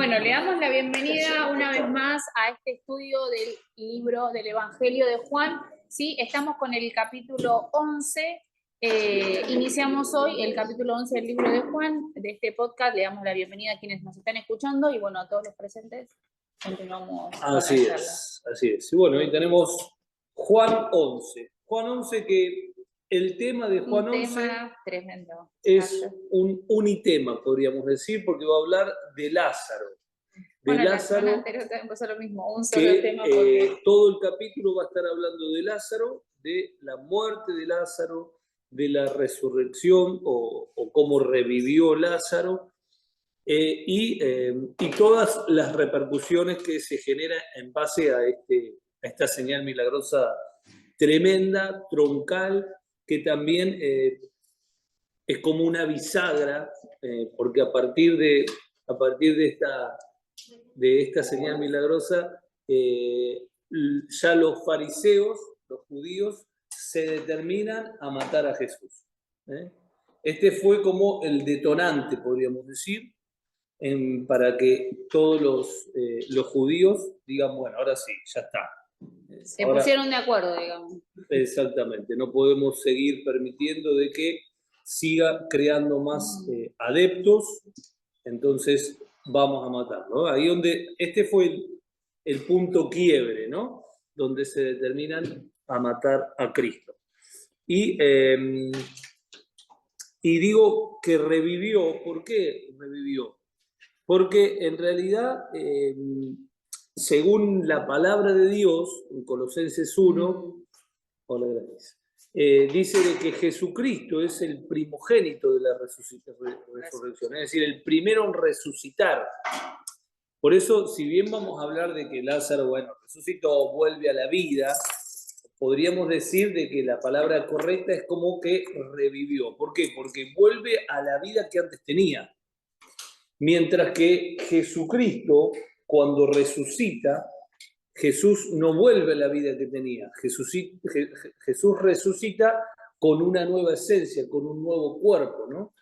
Bueno, le damos la bienvenida una vez más a este estudio del libro del Evangelio de Juan. Sí, estamos con el capítulo 11. Iniciamos hoy el capítulo 11 del libro de Juan, de este podcast. Le damos la bienvenida a quienes nos están escuchando y bueno, a todos los presentes. Continuamos con la charla. Así es. Y bueno, hoy tenemos Juan 11. Juan 11 que el tema de Juan 11 tremendo. Es un unitema, podríamos decir, porque va a hablar de Lázaro. Bueno, la semana anterior también pasó lo mismo, un solo que, tema. Porque... todo el capítulo va a estar hablando de Lázaro, de la muerte de Lázaro, de la resurrección o cómo revivió Lázaro, y todas las repercusiones que se generan en base a esta señal milagrosa tremenda, troncal, que también es como una bisagra, porque a partir de esta señal milagrosa, ya los fariseos, los judíos, se determinan a matar a Jesús. Este fue como el detonante, podríamos decir, para que todos los judíos digan, bueno, ahora sí, ya está. Se pusieron de acuerdo, digamos. Exactamente, no podemos seguir permitiendo de que siga creando más adeptos, entonces vamos a matarlo. Ahí donde, este fue el punto quiebre, ¿no? Donde se determinan a matar a Cristo. Y digo que revivió, ¿por qué revivió? Porque en realidad, según la palabra de Dios, en Colosenses 1, hola, gracias, dice de que Jesucristo es el primogénito de la resurrección, es decir, el primero en resucitar. Por eso, si bien vamos a hablar de que Lázaro, bueno, resucitó, vuelve a la vida, podríamos decir de que la palabra correcta es como que revivió. ¿Por qué? Porque vuelve a la vida que antes tenía. Mientras que Jesucristo, cuando resucita, Jesús no vuelve a la vida que tenía. Jesús resucita con una nueva esencia, con un nuevo cuerpo, ¿no?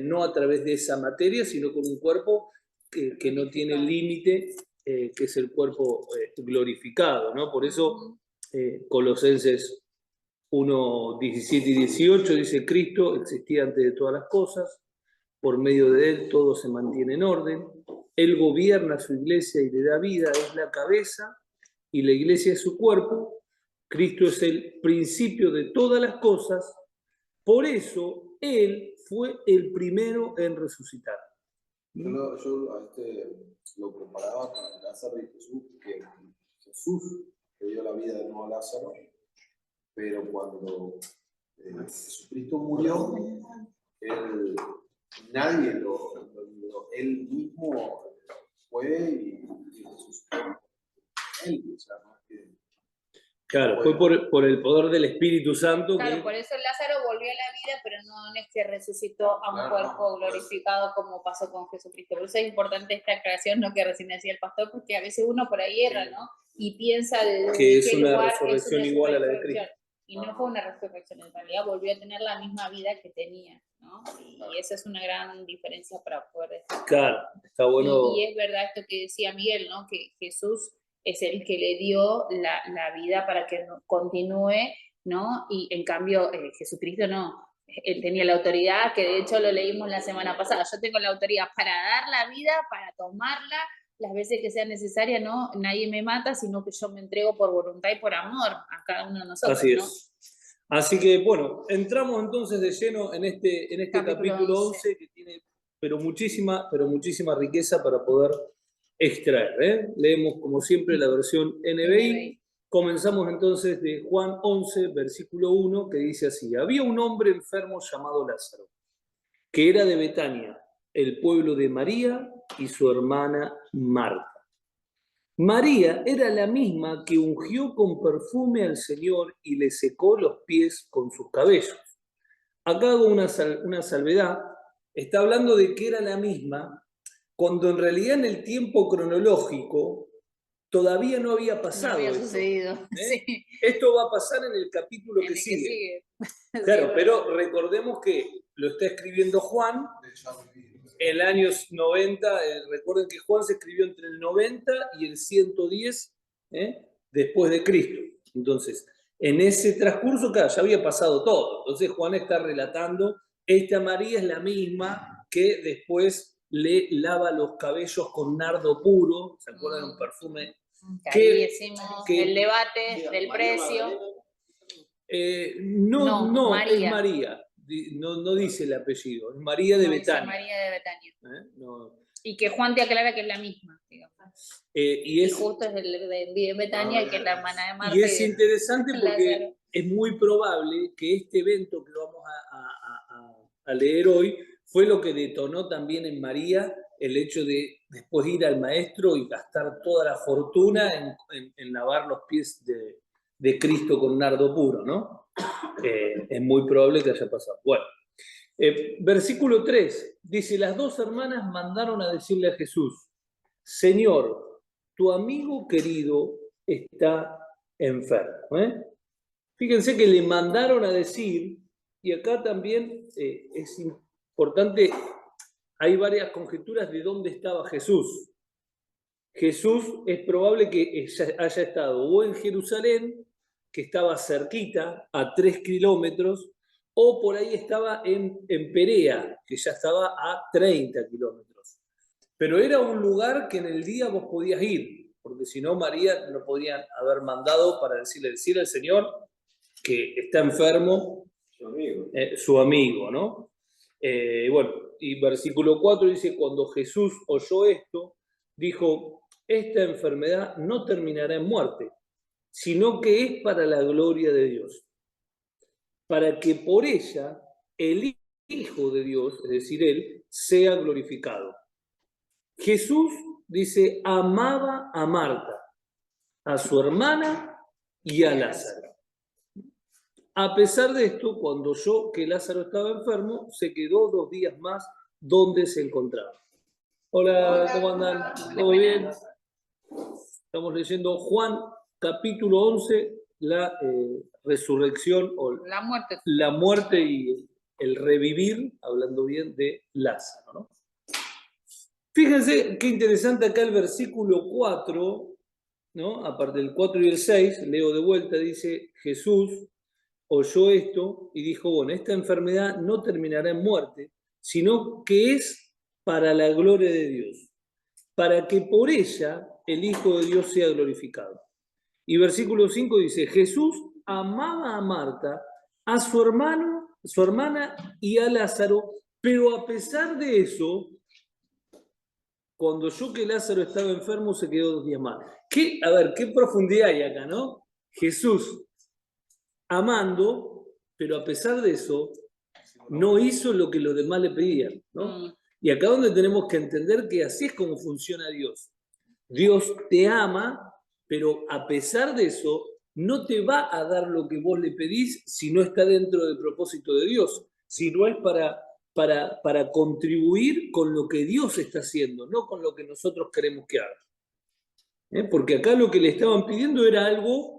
No a través de esa materia, sino con un cuerpo que no tiene límite, que es el cuerpo glorificado, ¿no? Por eso Colosenses 1, 17 y 18 dice: Cristo existía antes de todas las cosas, por medio de él todo se mantiene en orden, él gobierna su iglesia y le da vida, es la cabeza y la iglesia es su cuerpo, Cristo es el principio de todas las cosas, por eso él fue el primero en resucitar. Yo lo comparaba con Lázaro y Jesús, que Jesús le dio la vida de nuevo a Lázaro, pero cuando Jesucristo murió, nadie él mismo fue y resucitó. Él, o sea, ¿no? Claro, fue por el poder del Espíritu Santo. Claro, por eso Lázaro volvió a la vida, pero no es que resucitó a un cuerpo glorificado como pasó con Jesucristo. Por eso es importante esta aclaración, ¿no? Que recién decía el pastor, porque a veces uno por ahí erra, ¿no? Y piensa que es una resurrección igual a la de Cristo. Y no fue una resurrección, en realidad volvió a tener la misma vida que tenía, ¿no? Y esa es una gran diferencia para poder decir. Claro, está bueno. Y es verdad esto que decía Miguel, ¿no? Que Jesús es el que le dio la vida para que continúe, ¿no? Y en cambio Jesucristo no. Él tenía la autoridad, que de hecho lo leímos la semana pasada. Yo tengo la autoridad para dar la vida, para tomarla, las veces que sea necesaria, ¿no? Nadie me mata, sino que yo me entrego por voluntad y por amor a cada uno de nosotros. Así es. ¿no? Así que, bueno, entramos entonces de lleno en este capítulo 11 que tiene muchísima riqueza para poder extraer. Leemos, como siempre, la versión NBI. Comenzamos entonces de Juan 11, versículo 1, que dice así: había un hombre enfermo llamado Lázaro, que era de Betania, el pueblo de María y su hermana Marta. María era la misma que ungió con perfume al Señor y le secó los pies con sus cabellos. Acá hago una salvedad. Está hablando de que era la misma, cuando en realidad en el tiempo cronológico todavía no había pasado. No había sucedido. Sí. Esto va a pasar en el capítulo que sigue. Claro, pero recordemos que lo está escribiendo Juan el año 90, recuerden que Juan se escribió entre el 90 y el 110 después de Cristo. Entonces, en ese transcurso, claro, ya había pasado todo. Entonces Juan está relatando, esta María es la misma que después le lava los cabellos con nardo puro, ¿se acuerdan? Un perfume que el debate del precio. No, María. es María. No dice el apellido, es María de Betania. María de Betania. No. Y que Juan te aclara que es la misma, digamos. Y justo es el de Betania, que es la hermana de Marta. Y es interesante porque es muy probable que este evento que vamos a leer hoy fue lo que detonó también en María el hecho de después ir al maestro y gastar toda la fortuna en lavar los pies de Cristo con nardo puro, ¿no? Es muy probable que haya pasado. Bueno, versículo 3 dice, las dos hermanas mandaron a decirle a Jesús, Señor, tu amigo querido está enfermo. Fíjense que le mandaron a decir, y acá también es importante, hay varias conjeturas de dónde estaba Jesús. Jesús es probable que haya estado o en Jerusalén, que estaba cerquita, a 3 kilómetros, o por ahí estaba en Perea, que ya estaba a 30 kilómetros. Pero era un lugar que en el día vos podías ir, porque si no, María no podían haber mandado para decirle al Señor que está enfermo, su amigo, ¿no? Bueno, y versículo 4 dice, cuando Jesús oyó esto, dijo, esta enfermedad no terminará en muerte, sino que es para la gloria de Dios, para que por ella el Hijo de Dios, es decir, Él, sea glorificado. Jesús, dice, amaba a Marta, a su hermana y a Lázaro. A pesar de esto, cuando oyó que Lázaro estaba enfermo, se quedó 2 días más donde se encontraba. Hola, ¿cómo andan? ¿Todo bien? Estamos leyendo Juan, capítulo 11, la resurrección o la muerte y el revivir, hablando bien de Lázaro, ¿no? Fíjense qué interesante acá el versículo 4, ¿no? Aparte del 4 y el 6, leo de vuelta, dice, Jesús oyó esto y dijo, bueno, esta enfermedad no terminará en muerte, sino que es para la gloria de Dios, para que por ella el Hijo de Dios sea glorificado. Y versículo 5 dice, Jesús amaba a Marta, a su hermana y a Lázaro, pero a pesar de eso, cuando oyó que Lázaro estaba enfermo, se quedó 2 días más. A ver, qué profundidad hay acá, ¿no? Jesús amando, pero a pesar de eso, no hizo lo que los demás le pedían, ¿no? Y acá donde tenemos que entender que así es como funciona Dios. Dios te ama, pero a pesar de eso, no te va a dar lo que vos le pedís si no está dentro del propósito de Dios, si no es para contribuir con lo que Dios está haciendo, no con lo que nosotros queremos que haga. Porque acá lo que le estaban pidiendo era algo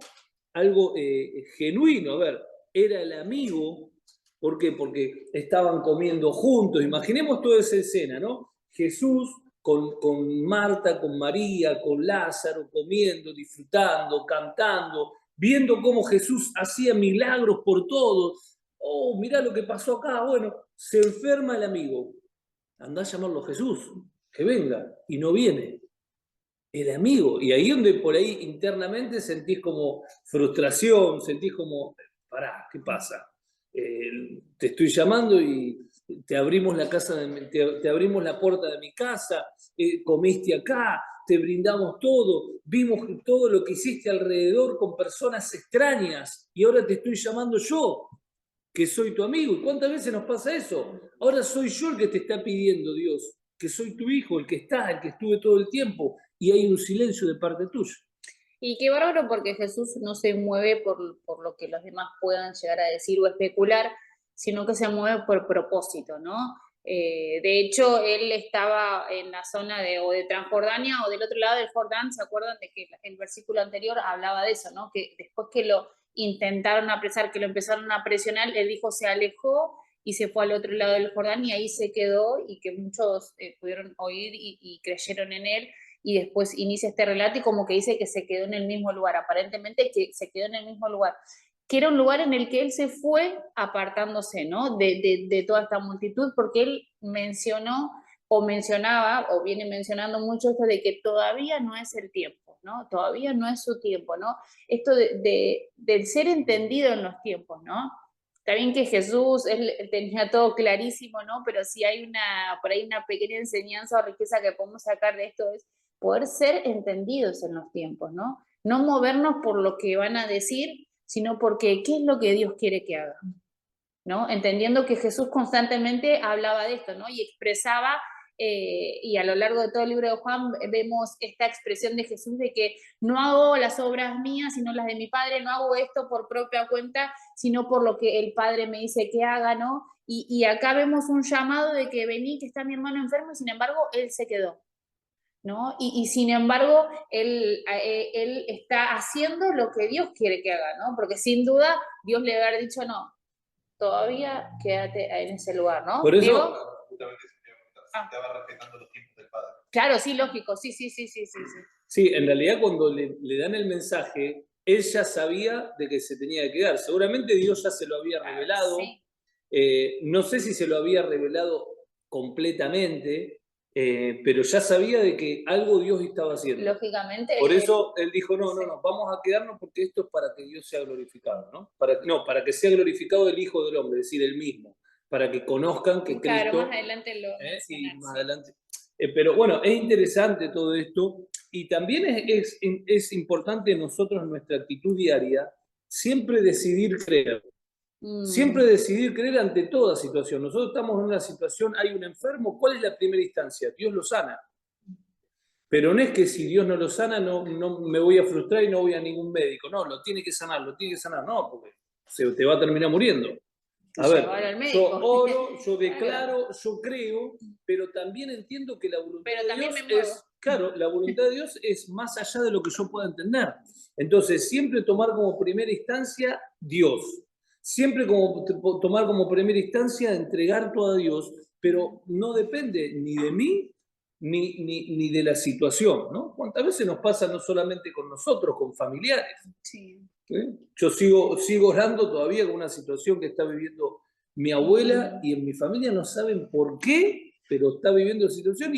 genuino. A ver, era el amigo. ¿Por qué? Porque estaban comiendo juntos. Imaginemos toda esa escena, ¿no? Jesús con Marta, con María, con Lázaro, comiendo, disfrutando, cantando, viendo cómo Jesús hacía milagros por todos. Oh, mirá lo que pasó acá. Bueno, se enferma el amigo. Andá a llamarlo a Jesús, que venga, y no viene. El amigo, y ahí donde por ahí internamente sentís como frustración, sentís como, pará, ¿qué pasa? Te estoy llamando y te abrimos te abrimos la puerta de mi casa, comiste acá, te brindamos todo, vimos todo lo que hiciste alrededor con personas extrañas y ahora te estoy llamando yo, que soy tu amigo. ¿Y cuántas veces nos pasa eso? Ahora soy yo el que te está pidiendo, Dios, que soy tu hijo, el que está, el que estuve todo el tiempo, y hay un silencio de parte tuya. Y qué bárbaro, porque Jesús no se mueve por lo que los demás puedan llegar a decir o especular, sino que se mueve por propósito, ¿no? De hecho, él estaba en la zona o de Transjordania o del otro lado del Jordán. ¿Se acuerdan de que el versículo anterior hablaba de eso, ¿no? Que después que lo intentaron apresar, que lo empezaron a presionar, él dijo, se alejó y se fue al otro lado del Jordán y ahí se quedó y que muchos pudieron oír y creyeron en él. Y después inicia este relato y como que dice que se quedó en el mismo lugar, aparentemente que se quedó en el mismo lugar, que era un lugar en el que él se fue apartándose, ¿no? de toda esta multitud, porque él mencionó o mencionaba, o viene mencionando mucho esto de que todavía no es el tiempo, ¿no? Todavía no es su tiempo, ¿no? Esto del ser entendido en los tiempos, ¿no? Está bien que Jesús, él tenía todo clarísimo, ¿no? Pero sí hay por ahí una pequeña enseñanza o riqueza que podemos sacar de esto, es poder ser entendidos en los tiempos, ¿no? No movernos por lo que van a decir, sino porque qué es lo que Dios quiere que haga, ¿no? Entendiendo que Jesús constantemente hablaba de esto, ¿no? Y expresaba, y a lo largo de todo el libro de Juan vemos esta expresión de Jesús de que no hago las obras mías, sino las de mi Padre, no hago esto por propia cuenta, sino por lo que el Padre me dice que haga, ¿no? Y acá vemos un llamado de que vení, que está mi hermano enfermo, y sin embargo, él se quedó, ¿no? Y sin embargo, él está haciendo lo que Dios quiere que haga, ¿no? Porque sin duda Dios le va a haber dicho, no, todavía quédate en ese lugar, ¿no? Por eso, ¿Diego? Justamente se estaba respetando los tiempos del Padre. Claro, sí, lógico, sí. sí, en realidad cuando le dan el mensaje, él ya sabía de que se tenía que quedar. Seguramente Dios ya se lo había revelado. Sí. No sé si se lo había revelado completamente, pero ya sabía de que algo Dios estaba haciendo. Lógicamente. Por eso él dijo, no, sí. vamos a quedarnos porque esto es para que Dios sea glorificado, ¿no? Para que sea glorificado el Hijo del Hombre, es decir, él mismo, para que conozcan que Claro, Cristo... más adelante lo y más adelante. Pero bueno, es interesante todo esto y también es importante nosotros en nuestra actitud diaria siempre decidir creer. Siempre decidir creer ante toda situación. Nosotros estamos en una situación, hay un enfermo, ¿cuál es la primera instancia? Dios lo sana. Pero no es que si Dios no lo sana, no me voy a frustrar y no voy a ningún médico. No, lo tiene que sanar, no, porque se te va a terminar muriendo. A ver, yo oro, yo declaro, yo creo, pero también entiendo que la voluntad de Dios es, claro, la voluntad de Dios es más allá de lo que yo pueda entender. Entonces, siempre tomar como primera instancia Dios. Siempre tomar como primera instancia entregar todo a Dios, pero no depende ni de mí ni de la situación, ¿no? ¿Cuántas veces nos pasa no solamente con nosotros, con familiares? Sí. Yo sigo orando todavía con una situación que está viviendo mi abuela y en mi familia no saben por qué, pero está viviendo esa situación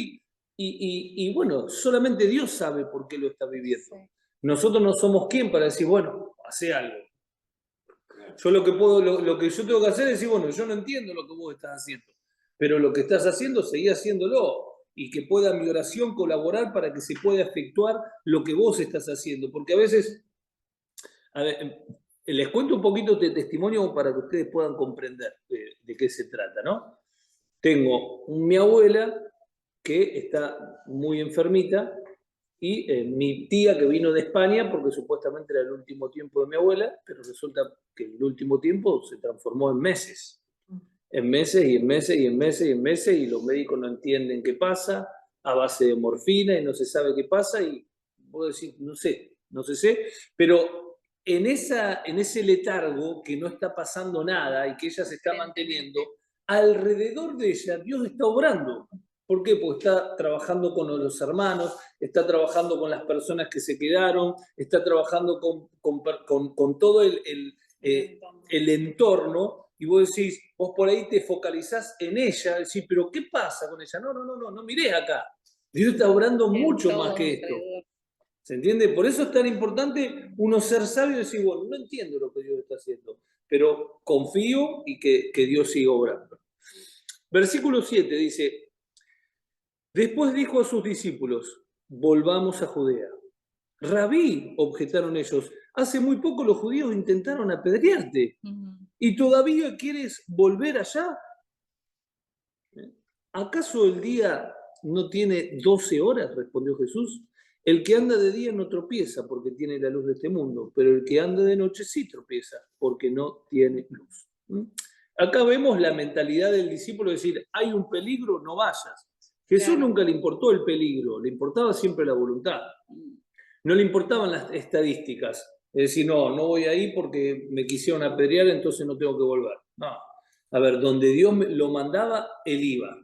y bueno, solamente Dios sabe por qué lo está viviendo. Sí. Nosotros no somos quien para decir, bueno, hace algo. Yo lo que yo tengo que hacer es decir, bueno, yo no entiendo lo que vos estás haciendo, pero lo que estás haciendo, seguí haciéndolo. Y que pueda mi oración colaborar para que se pueda efectuar lo que vos estás haciendo. Porque a veces, a ver, les cuento un poquito de testimonio para que ustedes puedan comprender de qué se trata, ¿no? Tengo mi abuela que está muy enfermita y mi tía que vino de España porque supuestamente era el último tiempo de mi abuela, pero resulta que el último tiempo se transformó en meses. En meses y en meses y en meses y en meses y los médicos no entienden qué pasa, a base de morfina y no se sabe qué pasa y puedo decir, no sé, pero en ese letargo que no está pasando nada y que ella se está manteniendo, alrededor de ella Dios está obrando. ¿Por qué? Porque está trabajando con los hermanos, está trabajando con las personas que se quedaron, está trabajando con todo el entorno. Y vos decís, vos por ahí te focalizás en ella, decís, pero ¿qué pasa con ella? No mirés acá. Dios está obrando mucho más que esto. ¿Se entiende? Por eso es tan importante uno ser sabio y decir, bueno, no entiendo lo que Dios está haciendo, pero confío y que Dios siga obrando. Versículo 7 dice, después dijo a sus discípulos, volvamos a Judea. Rabí, objetaron ellos, hace muy poco los judíos intentaron apedrearte. ¿Y todavía quieres volver allá? ¿Acaso el día no tiene 12 horas? Respondió Jesús. El que anda de día no tropieza porque tiene la luz de este mundo, pero el que anda de noche sí tropieza porque no tiene luz. Acá vemos la mentalidad del discípulo de decir, hay un peligro, no vayas. Jesús nunca le importó el peligro, le importaba siempre la voluntad. No le importaban las estadísticas. Es decir, no voy ahí porque me quisieron apedrear, entonces no tengo que volver. No. A ver, donde Dios lo mandaba, él iba.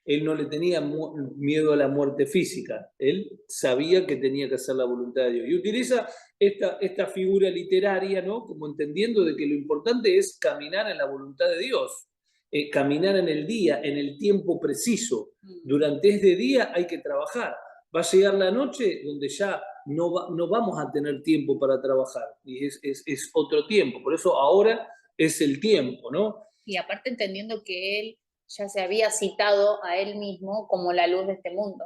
Él no le tenía miedo a la muerte física. Él sabía que tenía que hacer la voluntad de Dios. Y utiliza esta figura literaria, ¿no? Como entendiendo de que lo importante es caminar en la voluntad de Dios. Caminar en el día, en el tiempo preciso. Durante este día hay que trabajar. Va a llegar la noche donde ya no vamos a tener tiempo para trabajar. Y es otro tiempo. Por eso ahora es el tiempo, ¿no? Y aparte entendiendo que él ya se había citado a él mismo como la luz de este mundo,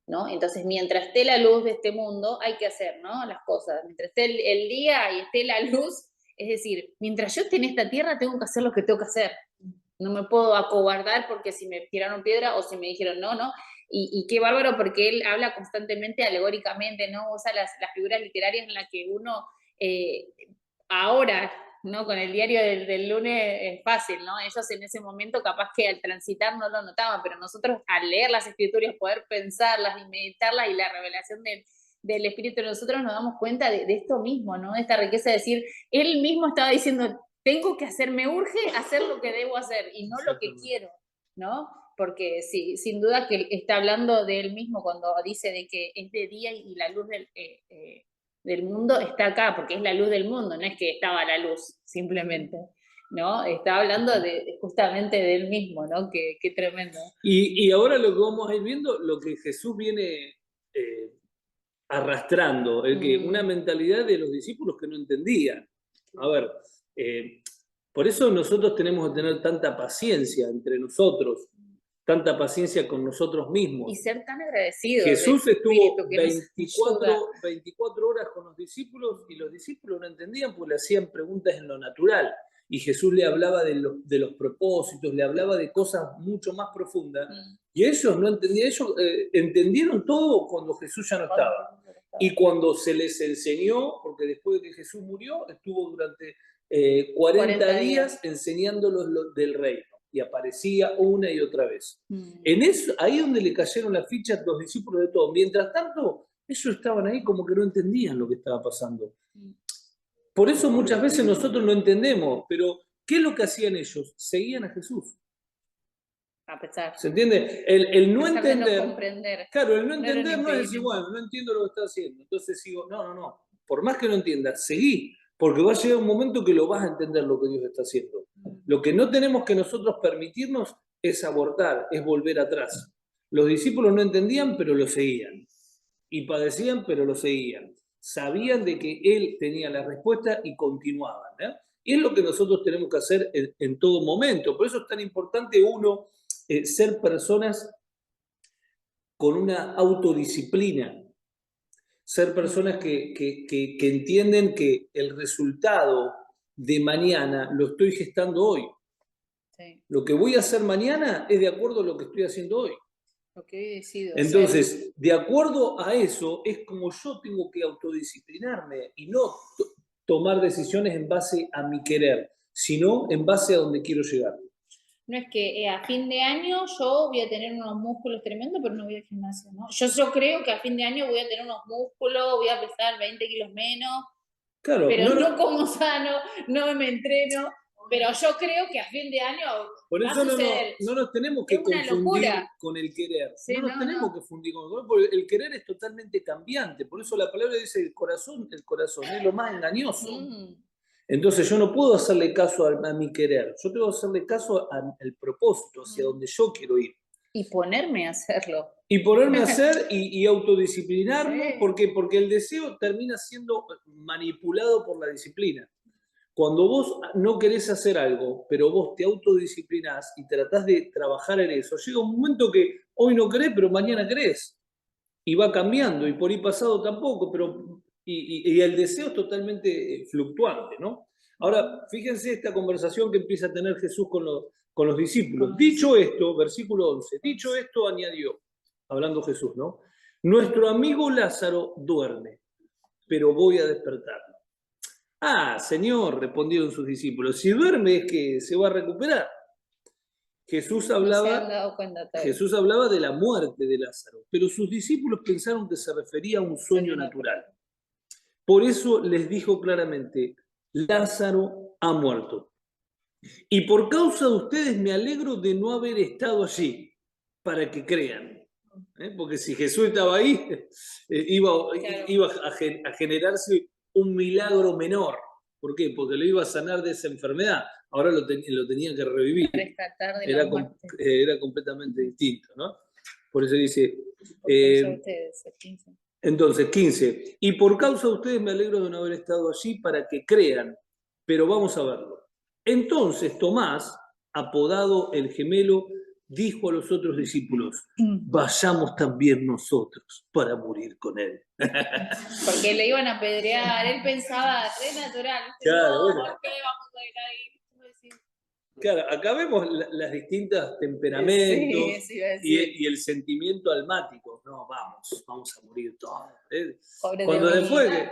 ¿no? Entonces, mientras esté la luz de este mundo, hay que hacer, ¿no? Las cosas. Mientras esté el día y esté la luz, es decir, mientras yo esté en esta tierra, tengo que hacer lo que tengo que hacer. No me puedo acobardar porque si me tiraron piedra o si me dijeron no, ¿no? Y qué bárbaro porque él habla constantemente, alegóricamente, ¿no? Usa las figuras literarias en las que uno ahora, ¿no? Con el diario del lunes es fácil, ¿no? Ellos en ese momento capaz que al transitar no lo notaban, pero nosotros al leer las escrituras, poder pensarlas y meditarlas y la revelación del Espíritu de nosotros nos damos cuenta de esto mismo, ¿no? De esta riqueza de decir, él mismo estaba diciendo, tengo que hacer, me urge hacer lo que debo hacer y no lo que quiero, ¿no? Porque sí, sin duda que está hablando de él mismo cuando dice de que es de día y la luz del mundo está acá, porque es la luz del mundo, no es que estaba la luz, simplemente, ¿no? Está hablando justamente de él mismo, ¿no? Qué tremendo. Y ahora lo que vamos a ir viendo, lo que Jesús viene arrastrando, que una mentalidad de los discípulos que no entendían. A ver, por eso nosotros tenemos que tener tanta paciencia entre nosotros, tanta paciencia con nosotros mismos. Y ser tan agradecidos. Jesús estuvo 24 horas con los discípulos y los discípulos no entendían porque le hacían preguntas en lo natural. Y Jesús le hablaba de los propósitos, le hablaba de cosas mucho más profundas. Y ellos no entendían, ellos entendieron todo cuando Jesús ya no estaba. Y cuando se les enseñó, porque después de que Jesús murió, estuvo durante 40 días enseñándolos del reino. Y aparecía una y otra vez. En eso, ahí donde le cayeron las fichas a los discípulos de todo. Mientras tanto, ellos estaban ahí como que no entendían lo que estaba pasando. Por eso muchas veces nosotros no entendemos, pero ¿qué es lo que hacían ellos? Seguían a Jesús. A pesar. ¿Se entiende? El no entender. No comprender. Claro, el no entender no es decir, bueno, no entiendo lo que está haciendo. Entonces sigo, no. Por más que no entiendas, seguí. Porque va a llegar un momento que lo vas a entender lo que Dios está haciendo. Lo que no tenemos que nosotros permitirnos es abortar, es volver atrás. Los discípulos no entendían, pero lo seguían. Y padecían, pero lo seguían. Sabían de que Él tenía la respuesta y continuaban. Y es lo que nosotros tenemos que hacer en todo momento. Por eso es tan importante uno ser personas con una autodisciplina. Ser personas que entienden que el resultado de mañana lo estoy gestando hoy. Sí. Lo que voy a hacer mañana es de acuerdo a lo que estoy haciendo hoy. Lo que he decidido. Entonces, de acuerdo a eso, es como yo tengo que autodisciplinarme y no tomar decisiones en base a mi querer, sino en base a donde quiero llegar. No es que a fin de año yo voy a tener unos músculos tremendos, pero no voy al gimnasio, ¿no? Yo creo que a fin de año voy a tener unos músculos, voy a pesar 20 kilos menos, claro, pero no como sano, no me entreno, pero yo creo que a fin de año por eso va a suceder. No nos tenemos que confundir con el querer. Sí, no nos tenemos que confundir con el querer, porque el querer es totalmente cambiante. Por eso la palabra dice el corazón es lo más engañoso. Entonces yo no puedo hacerle caso a mi querer, yo tengo que hacerle caso al propósito, hacia donde yo quiero ir. Y ponerme a hacerlo. Y ponerme a hacer y autodisciplinarme, sí. Porque el deseo termina siendo manipulado por la disciplina. Cuando vos no querés hacer algo, pero vos te autodisciplinás y tratás de trabajar en eso, llega un momento que hoy no querés, pero mañana querés. Y va cambiando, y por ahí pasado tampoco, pero... Y el deseo es totalmente fluctuante, ¿no? Ahora, fíjense esta conversación que empieza a tener Jesús con los discípulos. Dicho esto, versículo 11, dicho esto añadió, hablando Jesús, ¿no? Nuestro amigo Lázaro duerme, pero voy a despertarlo. Ah, Señor, respondieron sus discípulos, si duerme es que se va a recuperar. Jesús hablaba de la muerte de Lázaro, pero sus discípulos pensaron que se refería a un sueño natural. Por eso les dijo claramente, Lázaro ha muerto. Y por causa de ustedes me alegro de no haber estado allí, para que crean. Porque si Jesús estaba ahí, iba a generarse un milagro menor. ¿Por qué? Porque lo iba a sanar de esa enfermedad. Ahora lo tenía que revivir. Rescatar de la muerte. Era completamente distinto, ¿no? Por eso dice... ustedes, 15. Entonces, 15. Y por causa de ustedes me alegro de no haber estado allí para que crean. Pero vamos a verlo. Entonces Tomás, apodado el gemelo, dijo a los otros discípulos, vayamos también nosotros para morir con él. Porque le iban a apedrear, él pensaba, re natural. Claro, no, bueno. ¿por qué vamos a ir ahí? Claro, acá vemos las distintas temperamentos sí, y el sentimiento almático. No, vamos a morir todos. Pobre Cuando de después mí. que...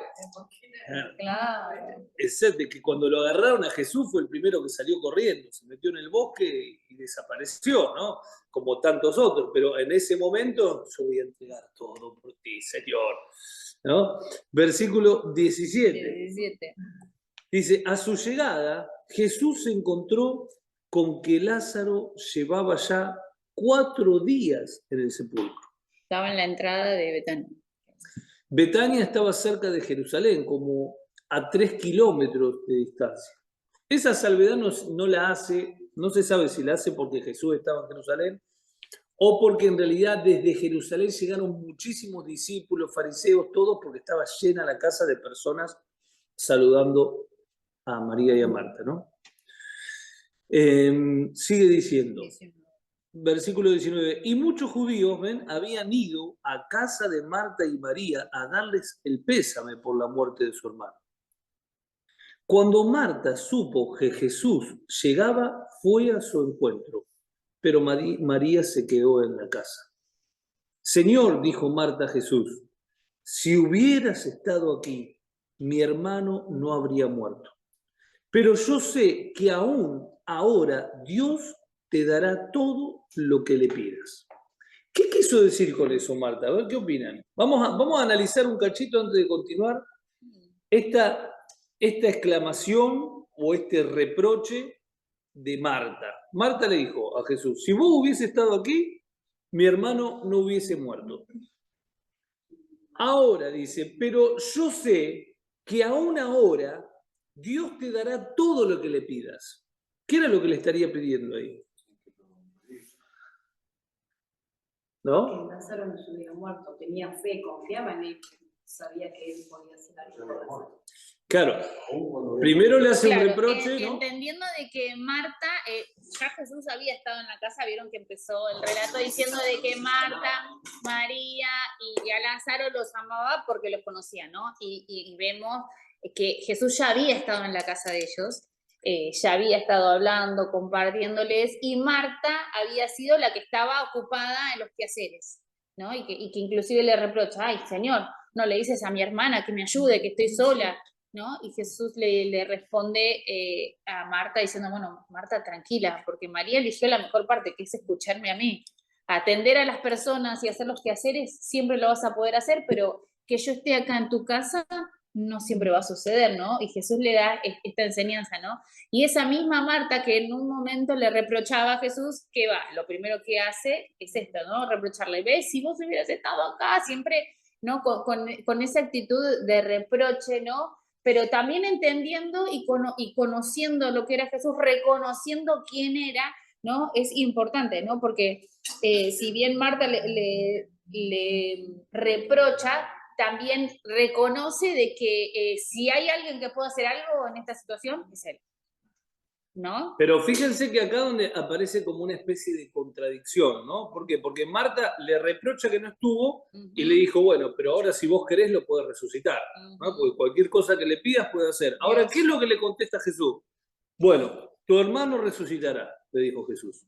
Claro. de que cuando lo agarraron a Jesús fue el primero que salió corriendo, se metió en el bosque y desapareció, ¿no? Como tantos otros, pero en ese momento yo voy a entregar todo por ti, Señor. ¿No? Versículo 17. Dice, a su llegada, Jesús se encontró con que Lázaro llevaba ya 4 días en el sepulcro. Estaba en la entrada de Betania. Betania estaba cerca de Jerusalén, como a 3 kilómetros de distancia. Esa salvedad no la hace, no se sabe si la hace porque Jesús estaba en Jerusalén o porque en realidad desde Jerusalén llegaron muchísimos discípulos, fariseos, todos porque estaba llena la casa de personas saludando a María y a Marta, ¿no? Sigue diciendo, versículo 19, y muchos judíos, ven, habían ido a casa de Marta y María a darles el pésame por la muerte de su hermano. Cuando Marta supo que Jesús llegaba, fue a su encuentro, pero María se quedó en la casa. Señor, dijo Marta a Jesús, si hubieras estado aquí, mi hermano no habría muerto. Pero yo sé que aún ahora Dios te dará todo lo que le pidas. ¿Qué quiso decir con eso, Marta? A ver, ¿qué opinan? Vamos a analizar un cachito antes de continuar esta exclamación o este reproche de Marta. Marta le dijo a Jesús, si vos hubiese estado aquí, mi hermano no hubiese muerto. Ahora dice, pero yo sé que aún ahora Dios te dará todo lo que le pidas. ¿Qué era lo que le estaría pidiendo ahí? ¿No? Que Lázaro no se hubiera muerto, tenía fe, confiaba en él, sabía que él podía hacer algo. Claro, primero le hace un reproche, ¿no? Entendiendo de que Marta, ya Jesús había estado en la casa, vieron que empezó el relato diciendo de que Marta, María y a Lázaro los amaba porque los conocía, ¿no? Y vemos que Jesús ya había estado en la casa de ellos, ya había estado hablando, compartiéndoles, y Marta había sido la que estaba ocupada en los quehaceres, ¿no? Y que inclusive le reprocha, ay, Señor, no le dices a mi hermana que me ayude, que estoy sola, ¿no? Y Jesús le responde a Marta diciendo, bueno, Marta, tranquila, porque María eligió la mejor parte, que es escucharme a mí. Atender a las personas y hacer los quehaceres siempre lo vas a poder hacer, pero que yo esté acá en tu casa no siempre va a suceder, ¿no? Y Jesús le da esta enseñanza, ¿no? Y esa misma Marta que en un momento le reprochaba a Jesús, ¿qué va? Lo primero que hace es esto, ¿no? Reprocharle, ¿ves? Si vos hubieras estado acá, siempre, ¿no? Con esa actitud de reproche, ¿no? Pero también entendiendo y conociendo lo que era Jesús, reconociendo quién era, ¿no? Es importante, ¿no? Porque si bien Marta le reprocha, también reconoce de que si hay alguien que pueda hacer algo en esta situación, es él, ¿no? Pero fíjense que acá donde aparece como una especie de contradicción, ¿no? ¿Por qué? Porque Marta le reprocha que no estuvo y le dijo, bueno, pero ahora si vos querés lo podés resucitar, ¿no? Porque cualquier cosa que le pidas puede hacer. Ahora, ¿qué es lo que le contesta Jesús? Bueno, tu hermano resucitará, le dijo Jesús.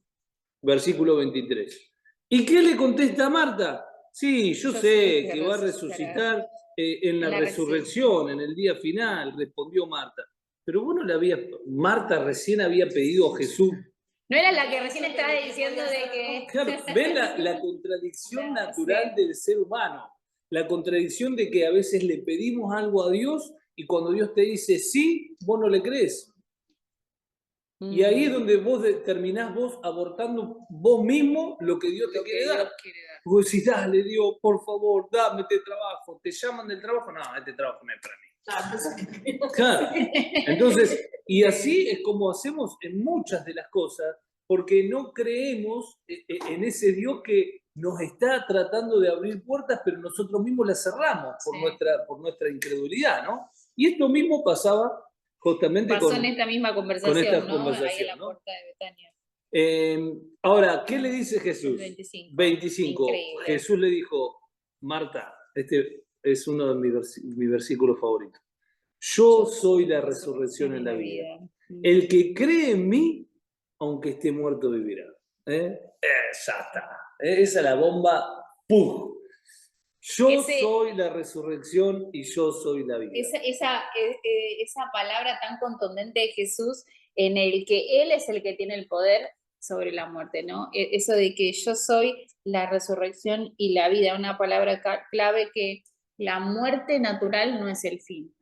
Versículo 23. ¿Y qué le contesta a Marta? Sí, yo sé que va a resucitar en la resurrección, en el día final, respondió Marta. Pero vos no le habías, Marta recién había pedido a Jesús. No era la que recién estaba diciendo de que... Claro, ven la contradicción natural del ser humano, la contradicción de que a veces le pedimos algo a Dios y cuando Dios te dice sí, vos no le crees. Y ahí es donde vos terminás vos abortando vos mismo lo que Dios te quiere dar. Vos decís, dale Dios, por favor, dame este trabajo. Te llaman del trabajo, no, este trabajo no es para mí. Claro. Entonces, y así es como hacemos en muchas de las cosas, porque no creemos en ese Dios que nos está tratando de abrir puertas, pero nosotros mismos las cerramos por nuestra incredulidad, ¿no? Y esto mismo pasaba justamente pasó en esta misma conversación, con esta ¿no? conversación, ahí en la ¿no? puerta de Betania. Ahora, ¿qué le dice Jesús? 25. Increíble. Jesús le dijo, Marta, este es uno de mis versículos favoritos. Yo soy la resurrección en la vida. El que cree en mí, aunque esté muerto, vivirá. Ya está. Esa es la bomba. ¡Pum! Yo soy la resurrección y yo soy la vida. Esa palabra tan contundente de Jesús, en el que Él es el que tiene el poder sobre la muerte, ¿no? Eso de que yo soy la resurrección y la vida, una palabra clave, que la muerte natural no es el fin,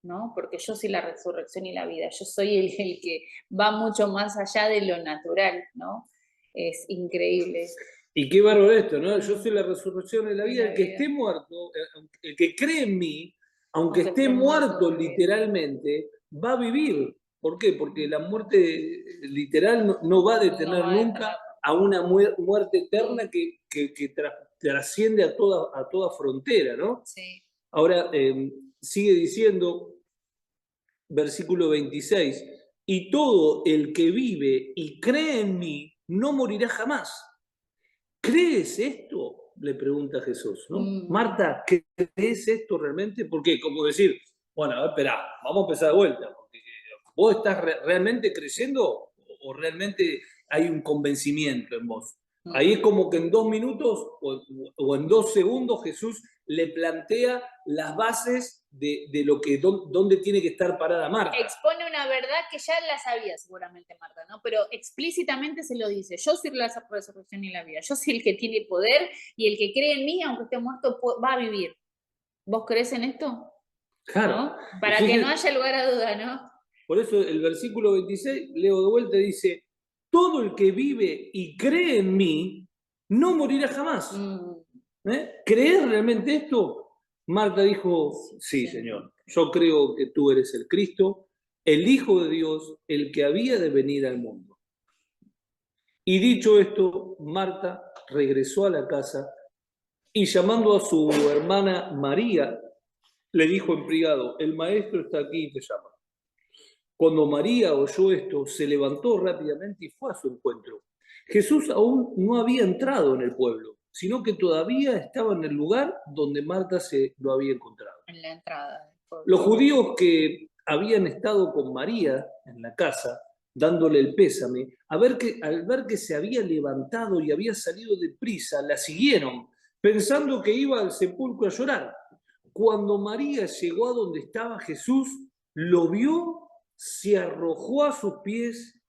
¿no? Porque yo soy la resurrección y la vida, yo soy el que va mucho más allá de lo natural, ¿no? Es increíble. Y qué bárbaro esto, ¿no? Yo soy la resurrección y la vida. El que esté muerto, el que cree en mí, aunque esté muerto literalmente, va a vivir. ¿Por qué? Porque la muerte literal no va a detener nunca a una muerte eterna que trasciende a toda frontera, ¿no? Sí. Ahora, sigue diciendo, versículo 26, y todo el que vive y cree en mí no morirá jamás. ¿Crees esto? Le pregunta Jesús, ¿no? Marta, ¿crees esto realmente? ¿Por qué? Como decir, bueno, a ver, esperá, vamos a empezar de vuelta. Porque ¿vos estás realmente creyendo o realmente hay un convencimiento en vos? Ahí es como que en 2 minutos o en 2 segundos Jesús le plantea las bases de lo que dónde tiene que estar parada Marta. Expone una verdad que ya la sabía seguramente Marta, ¿no? Pero explícitamente se lo dice, yo soy la resurrección y la vida, yo soy el que tiene poder y el que cree en mí, aunque esté muerto, va a vivir. ¿Vos creés en esto? Claro. ¿No? Para que no haya lugar a duda, ¿no? Por eso el versículo 26, leo de vuelta, dice, todo el que vive y cree en mí, no morirá jamás. ¿Crees realmente esto? Marta dijo, sí, Señor, yo creo que tú eres el Cristo, el Hijo de Dios, el que había de venir al mundo. Y dicho esto, Marta regresó a la casa y llamando a su hermana María, le dijo en privado, el maestro está aquí y te llama. Cuando María oyó esto, se levantó rápidamente y fue a su encuentro. Jesús aún no había entrado en el pueblo, sino que todavía estaba en el lugar donde Marta se lo había encontrado. En la entrada del pueblo. Los judíos que habían estado con María en la casa, dándole el pésame, al ver que se había levantado y había salido deprisa, la siguieron, pensando que iba al sepulcro a llorar. Cuando María llegó a donde estaba Jesús, lo vio, se arrojó a sus pies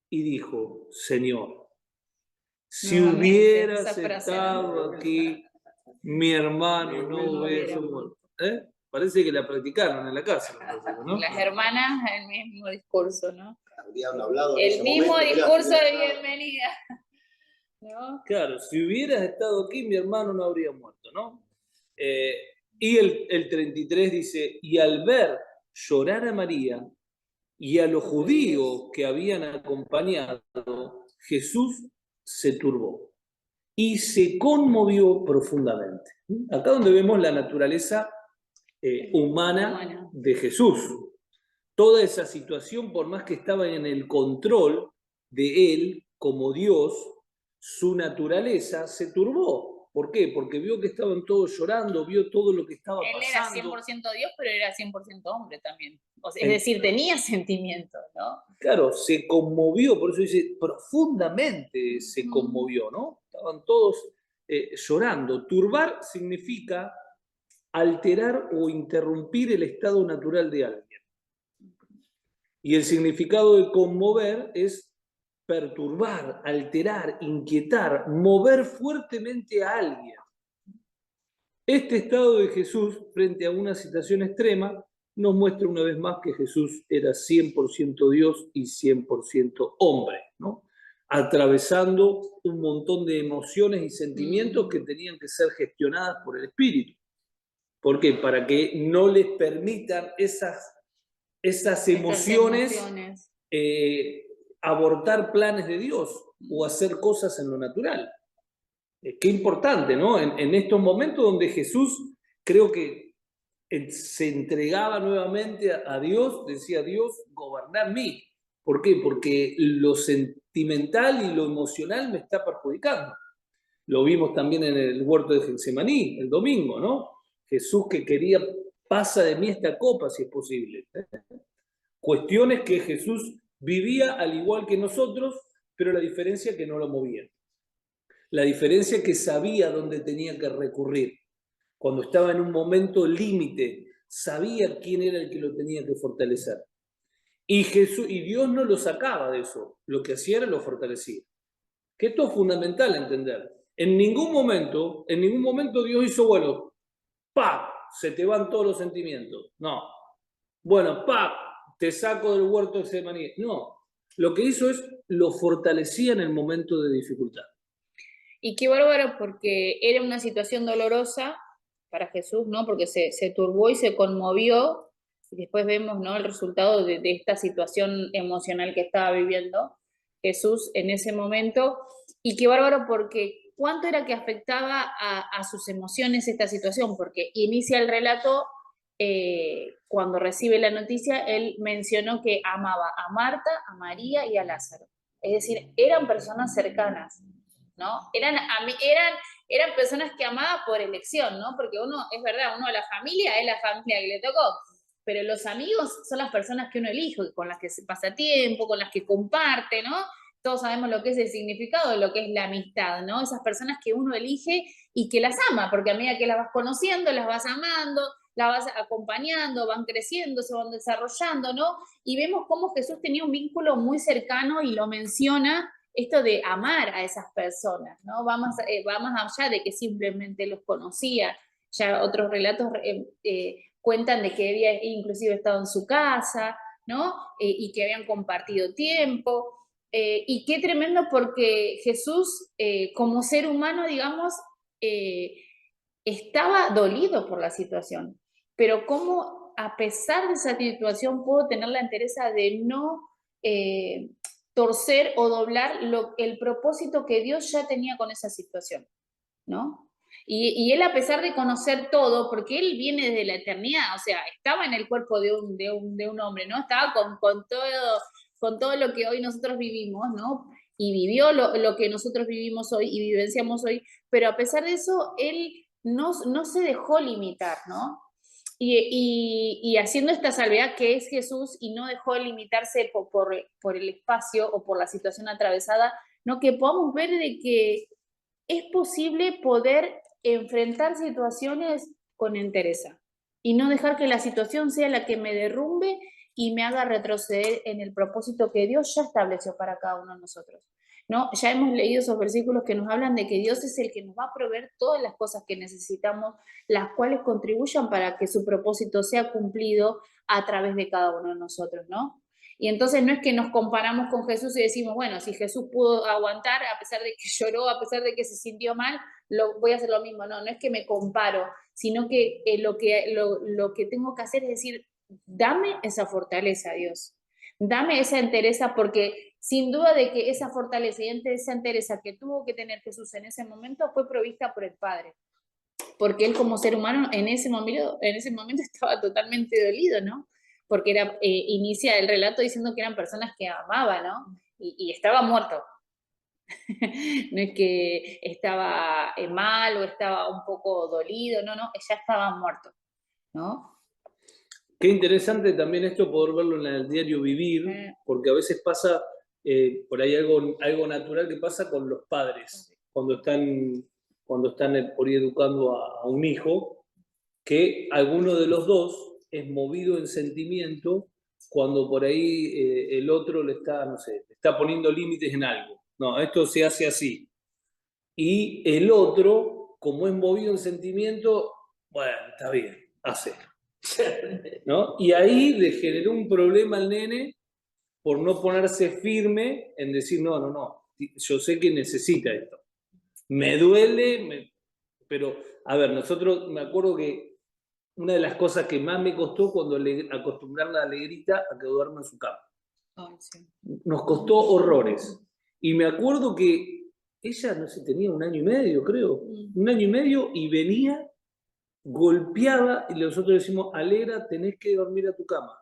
y dijo, Señor, si hubieras estado aquí, mi hermano no hubiese muerto. Parece que la practicaron en la casa, ¿no? Las hermanas, el mismo discurso, ¿no? Habían hablado el mismo discurso de bienvenida, ¿no? Claro, si hubieras estado aquí, mi hermano no habría muerto, ¿no? Y el 33 dice, y al ver llorar a María y a los judíos que habían acompañado, Jesús se turbó y se conmovió profundamente. Acá donde vemos la naturaleza humana de Jesús. Toda esa situación, por más que estaba en el control de él como Dios, su naturaleza se turbó. ¿Por qué? Porque vio que estaban todos llorando, vio todo lo que estaba pasando. Él era 100% Dios, pero era 100% hombre también. O sea, es decir, tenía sentimientos, ¿no? Claro, se conmovió, por eso dice, profundamente se conmovió, ¿no? Estaban todos llorando. Turbar significa alterar o interrumpir el estado natural de alguien. Y el significado de conmover es perturbar, alterar, inquietar, mover fuertemente a alguien. Este estado de Jesús frente a una situación extrema nos muestra una vez más que Jesús era 100% Dios y 100% hombre, ¿no? Atravesando un montón de emociones y sentimientos que tenían que ser gestionadas por el Espíritu. ¿Por qué? Para que no les permitan esas emociones abortar planes de Dios o hacer cosas en lo natural. Qué importante, ¿no? En estos momentos donde Jesús, creo que se entregaba nuevamente a Dios, decía Dios, gobernad mí. ¿Por qué? Porque lo sentimental y lo emocional me está perjudicando. Lo vimos también en el huerto de Getsemaní, el domingo, ¿no? Jesús que quería, pasa de mí esta copa si es posible. Cuestiones que Jesús vivía al igual que nosotros, pero la diferencia es que no lo movía. La diferencia es que sabía dónde tenía que recurrir. Cuando estaba en un momento límite, sabía quién era el que lo tenía que fortalecer. Y Dios no lo sacaba de eso, lo que hacía era lo fortalecía. Que esto es fundamental entender. En ningún momento Dios hizo, bueno, ¡pa! Se te van todos los sentimientos. No. Bueno, ¡pa! Te saco del huerto de Getsemaní. No. Lo que hizo es, lo fortalecía en el momento de dificultad. Y qué bárbaro, porque era una situación dolorosa para Jesús, ¿no? Porque se turbó y se conmovió, y después vemos, ¿no?, el resultado de esta situación emocional que estaba viviendo Jesús en ese momento. Y qué bárbaro, porque cuánto era que afectaba a sus emociones esta situación, porque inicia el relato, cuando recibe la noticia, él mencionó que amaba a Marta, a María y a Lázaro. Es decir, eran personas cercanas, ¿no? Eran personas que amaba por elección, ¿no? Porque uno, es verdad, uno a la familia es la familia que le tocó, pero los amigos son las personas que uno elige, con las que se pasa tiempo, con las que comparte, ¿no? Todos sabemos lo que es el significado de lo que es la amistad, ¿no? Esas personas que uno elige y que las ama, porque a medida que las vas conociendo, las vas amando, las vas acompañando, van creciendo, se van desarrollando, ¿no? Y vemos cómo Jesús tenía un vínculo muy cercano y lo menciona, esto de amar a esas personas, ¿no? Va más allá de que simplemente los conocía. Ya otros relatos cuentan de que había inclusive estado en su casa, ¿no? Y que habían compartido tiempo. Y qué tremendo, porque Jesús, como ser humano, digamos, estaba dolido por la situación. Pero cómo, a pesar de esa situación, pudo tener la entereza de no torcer o doblar el propósito que Dios ya tenía con esa situación, ¿no? Y él, a pesar de conocer todo, porque él viene desde la eternidad, o sea, estaba en el cuerpo de un hombre, ¿no? Estaba con todo lo que hoy nosotros vivimos, ¿no? Y vivió lo que nosotros vivimos hoy y vivenciamos hoy, pero a pesar de eso, él no se dejó limitar, ¿no? Y haciendo esta salvedad que es Jesús, y no dejó limitarse por el espacio o por la situación atravesada, ¿no? Que podamos ver de que es posible poder enfrentar situaciones con entereza y no dejar que la situación sea la que me derrumbe y me haga retroceder en el propósito que Dios ya estableció para cada uno de nosotros, ¿no? Ya hemos leído esos versículos que nos hablan de que Dios es el que nos va a proveer todas las cosas que necesitamos, las cuales contribuyan para que su propósito sea cumplido a través de cada uno de nosotros, ¿no? Y entonces no es que nos comparamos con Jesús y decimos, bueno, si Jesús pudo aguantar a pesar de que lloró, a pesar de que se sintió mal, voy a hacer lo mismo. No es que me comparo, sino que lo que tengo que hacer es decir, dame esa fortaleza, Dios. Dame esa entereza, porque sin duda de que esa fortaleza y esa entereza que tuvo que tener Jesús en ese momento fue provista por el Padre. Porque él, como ser humano, en ese momento estaba totalmente dolido, ¿no? Porque inicia el relato diciendo que eran personas que amaba, ¿no? Y estaba muerto. No es que estaba mal o estaba un poco dolido, no, ya estaba muerto, ¿no? Qué interesante también esto, poder verlo en el diario vivir, porque a veces pasa, por ahí algo natural que pasa con los padres, cuando están por ahí educando a un hijo, que alguno de los dos es movido en sentimiento cuando por ahí el otro le está poniendo límites en algo. No, esto se hace así. Y el otro, como es movido en sentimiento, bueno, está bien, hace. ¿no? Y ahí le generó un problema al nene por no ponerse firme en decir, no, yo sé que necesita esto. Me duele, pero, a ver, nosotros, me acuerdo que una de las cosas que más me costó cuando acostumbrar a la Alegrita a que duerma en su cama. Ay, sí. Nos costó horrores. Y me acuerdo que ella, no sé, tenía 1 año y medio, creo. 1 año y medio, y venía, golpeaba, y nosotros decimos, Alegra, tenés que dormir a tu cama.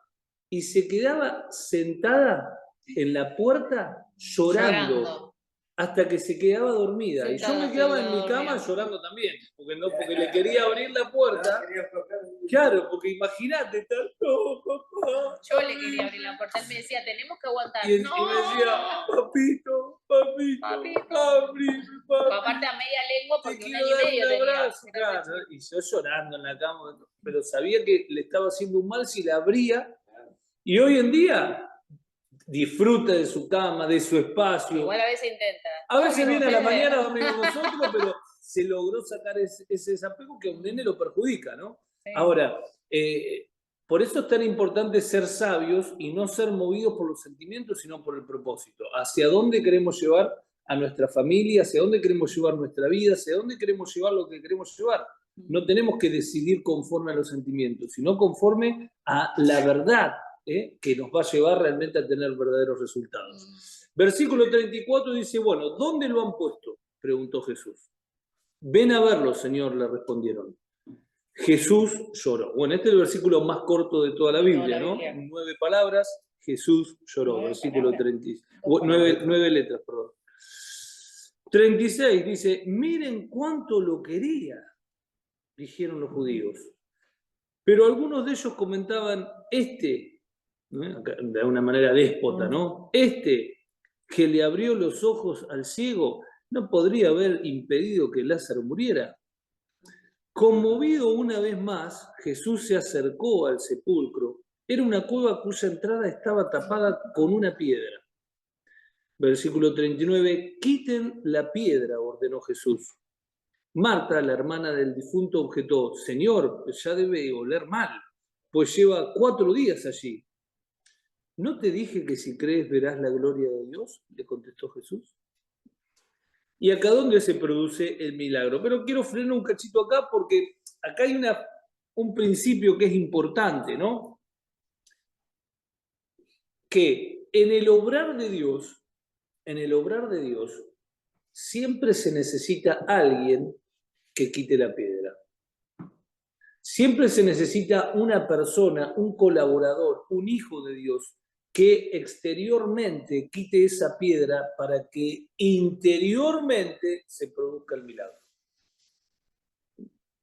Y se quedaba sentada en la puerta llorando. Hasta que se quedaba dormida. Sentada, y yo me quedaba en mi cama dormida. llorando también, porque le quería abrir la puerta. Claro, porque imagínate, no, papá. Yo le quería abrir la puerta, él me decía, tenemos que aguantar. Y me No. decía, papito, abrí, papi. Aparte a media lengua, Te porque 1 quiero año y dar medio un tenía. abrazo, claro. Y yo llorando en la cama, pero sabía que le estaba haciendo un mal si la abría. Y hoy en día disfruta de su cama, de su espacio. Igual a veces intenta. A veces viene a la mañana a dormir con nosotros, pero se logró sacar ese desapego que a un nene lo perjudica, ¿no? Sí. Ahora, por eso es tan importante ser sabios y no ser movidos por los sentimientos, sino por el propósito. Hacia dónde queremos llevar a nuestra familia, hacia dónde queremos llevar nuestra vida, hacia dónde queremos llevar lo que queremos llevar. No tenemos que decidir conforme a los sentimientos, sino conforme a la verdad, que nos va a llevar realmente a tener verdaderos resultados. Versículo 34 dice, bueno, ¿dónde lo han puesto?, preguntó Jesús. Ven a verlo, Señor, le respondieron. Jesús lloró. Bueno, este es el versículo más corto de toda la Biblia, ¿no? 9 palabras, Jesús lloró. Versículo 30. 9 letras, perdón. 36 dice, miren cuánto lo quería, dijeron los judíos. Pero algunos de ellos comentaban, de una manera déspota, ¿no? Que le abrió los ojos al ciego, ¿no podría haber impedido que Lázaro muriera? Conmovido una vez más, Jesús se acercó al sepulcro. Era una cueva cuya entrada estaba tapada con una piedra. Versículo 39, quiten la piedra, ordenó Jesús. Marta, la hermana del difunto, objetó, Señor, ya debe oler mal, pues lleva 4 días allí. ¿No te dije que si crees verás la gloria de Dios?, le contestó Jesús. ¿Y acá dónde se produce el milagro? Pero quiero frenar un cachito acá porque acá hay un principio que es importante, ¿no? Que en el obrar de Dios, siempre se necesita alguien que quite la piedra. Siempre se necesita una persona, un colaborador, un hijo de Dios, que exteriormente quite esa piedra para que interiormente se produzca el milagro.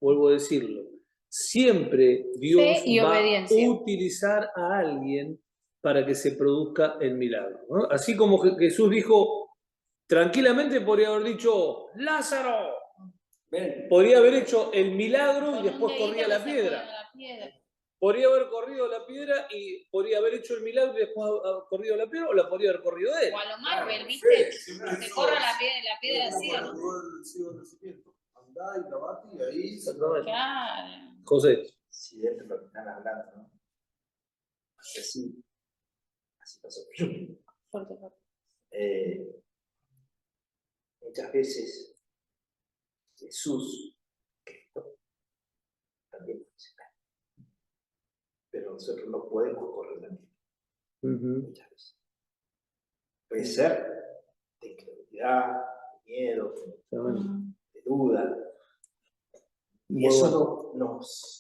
Vuelvo a decirlo. Siempre Dios va a utilizar a alguien para que se produzca el milagro, ¿no? Así como Jesús dijo, tranquilamente podría haber dicho, Lázaro. Podría haber hecho el milagro y después corría la piedra. Podría haber corrido la piedra y podría haber hecho el milagro y después corrido la piedra, o la podría haber corrido él. O a lo Marvel, ¿viste? Se corra la piedra así, ¿o no? Andá y lavate y ahí. Claro. José. Si dentro de lo que están hablando, ¿no? Así pasó. Muchas veces Jesús, Cristo, también nos engaña. Pero nosotros no podemos correr también. Muchas veces. Puede ser de incredulidad, de miedo, de duda. Y eso nos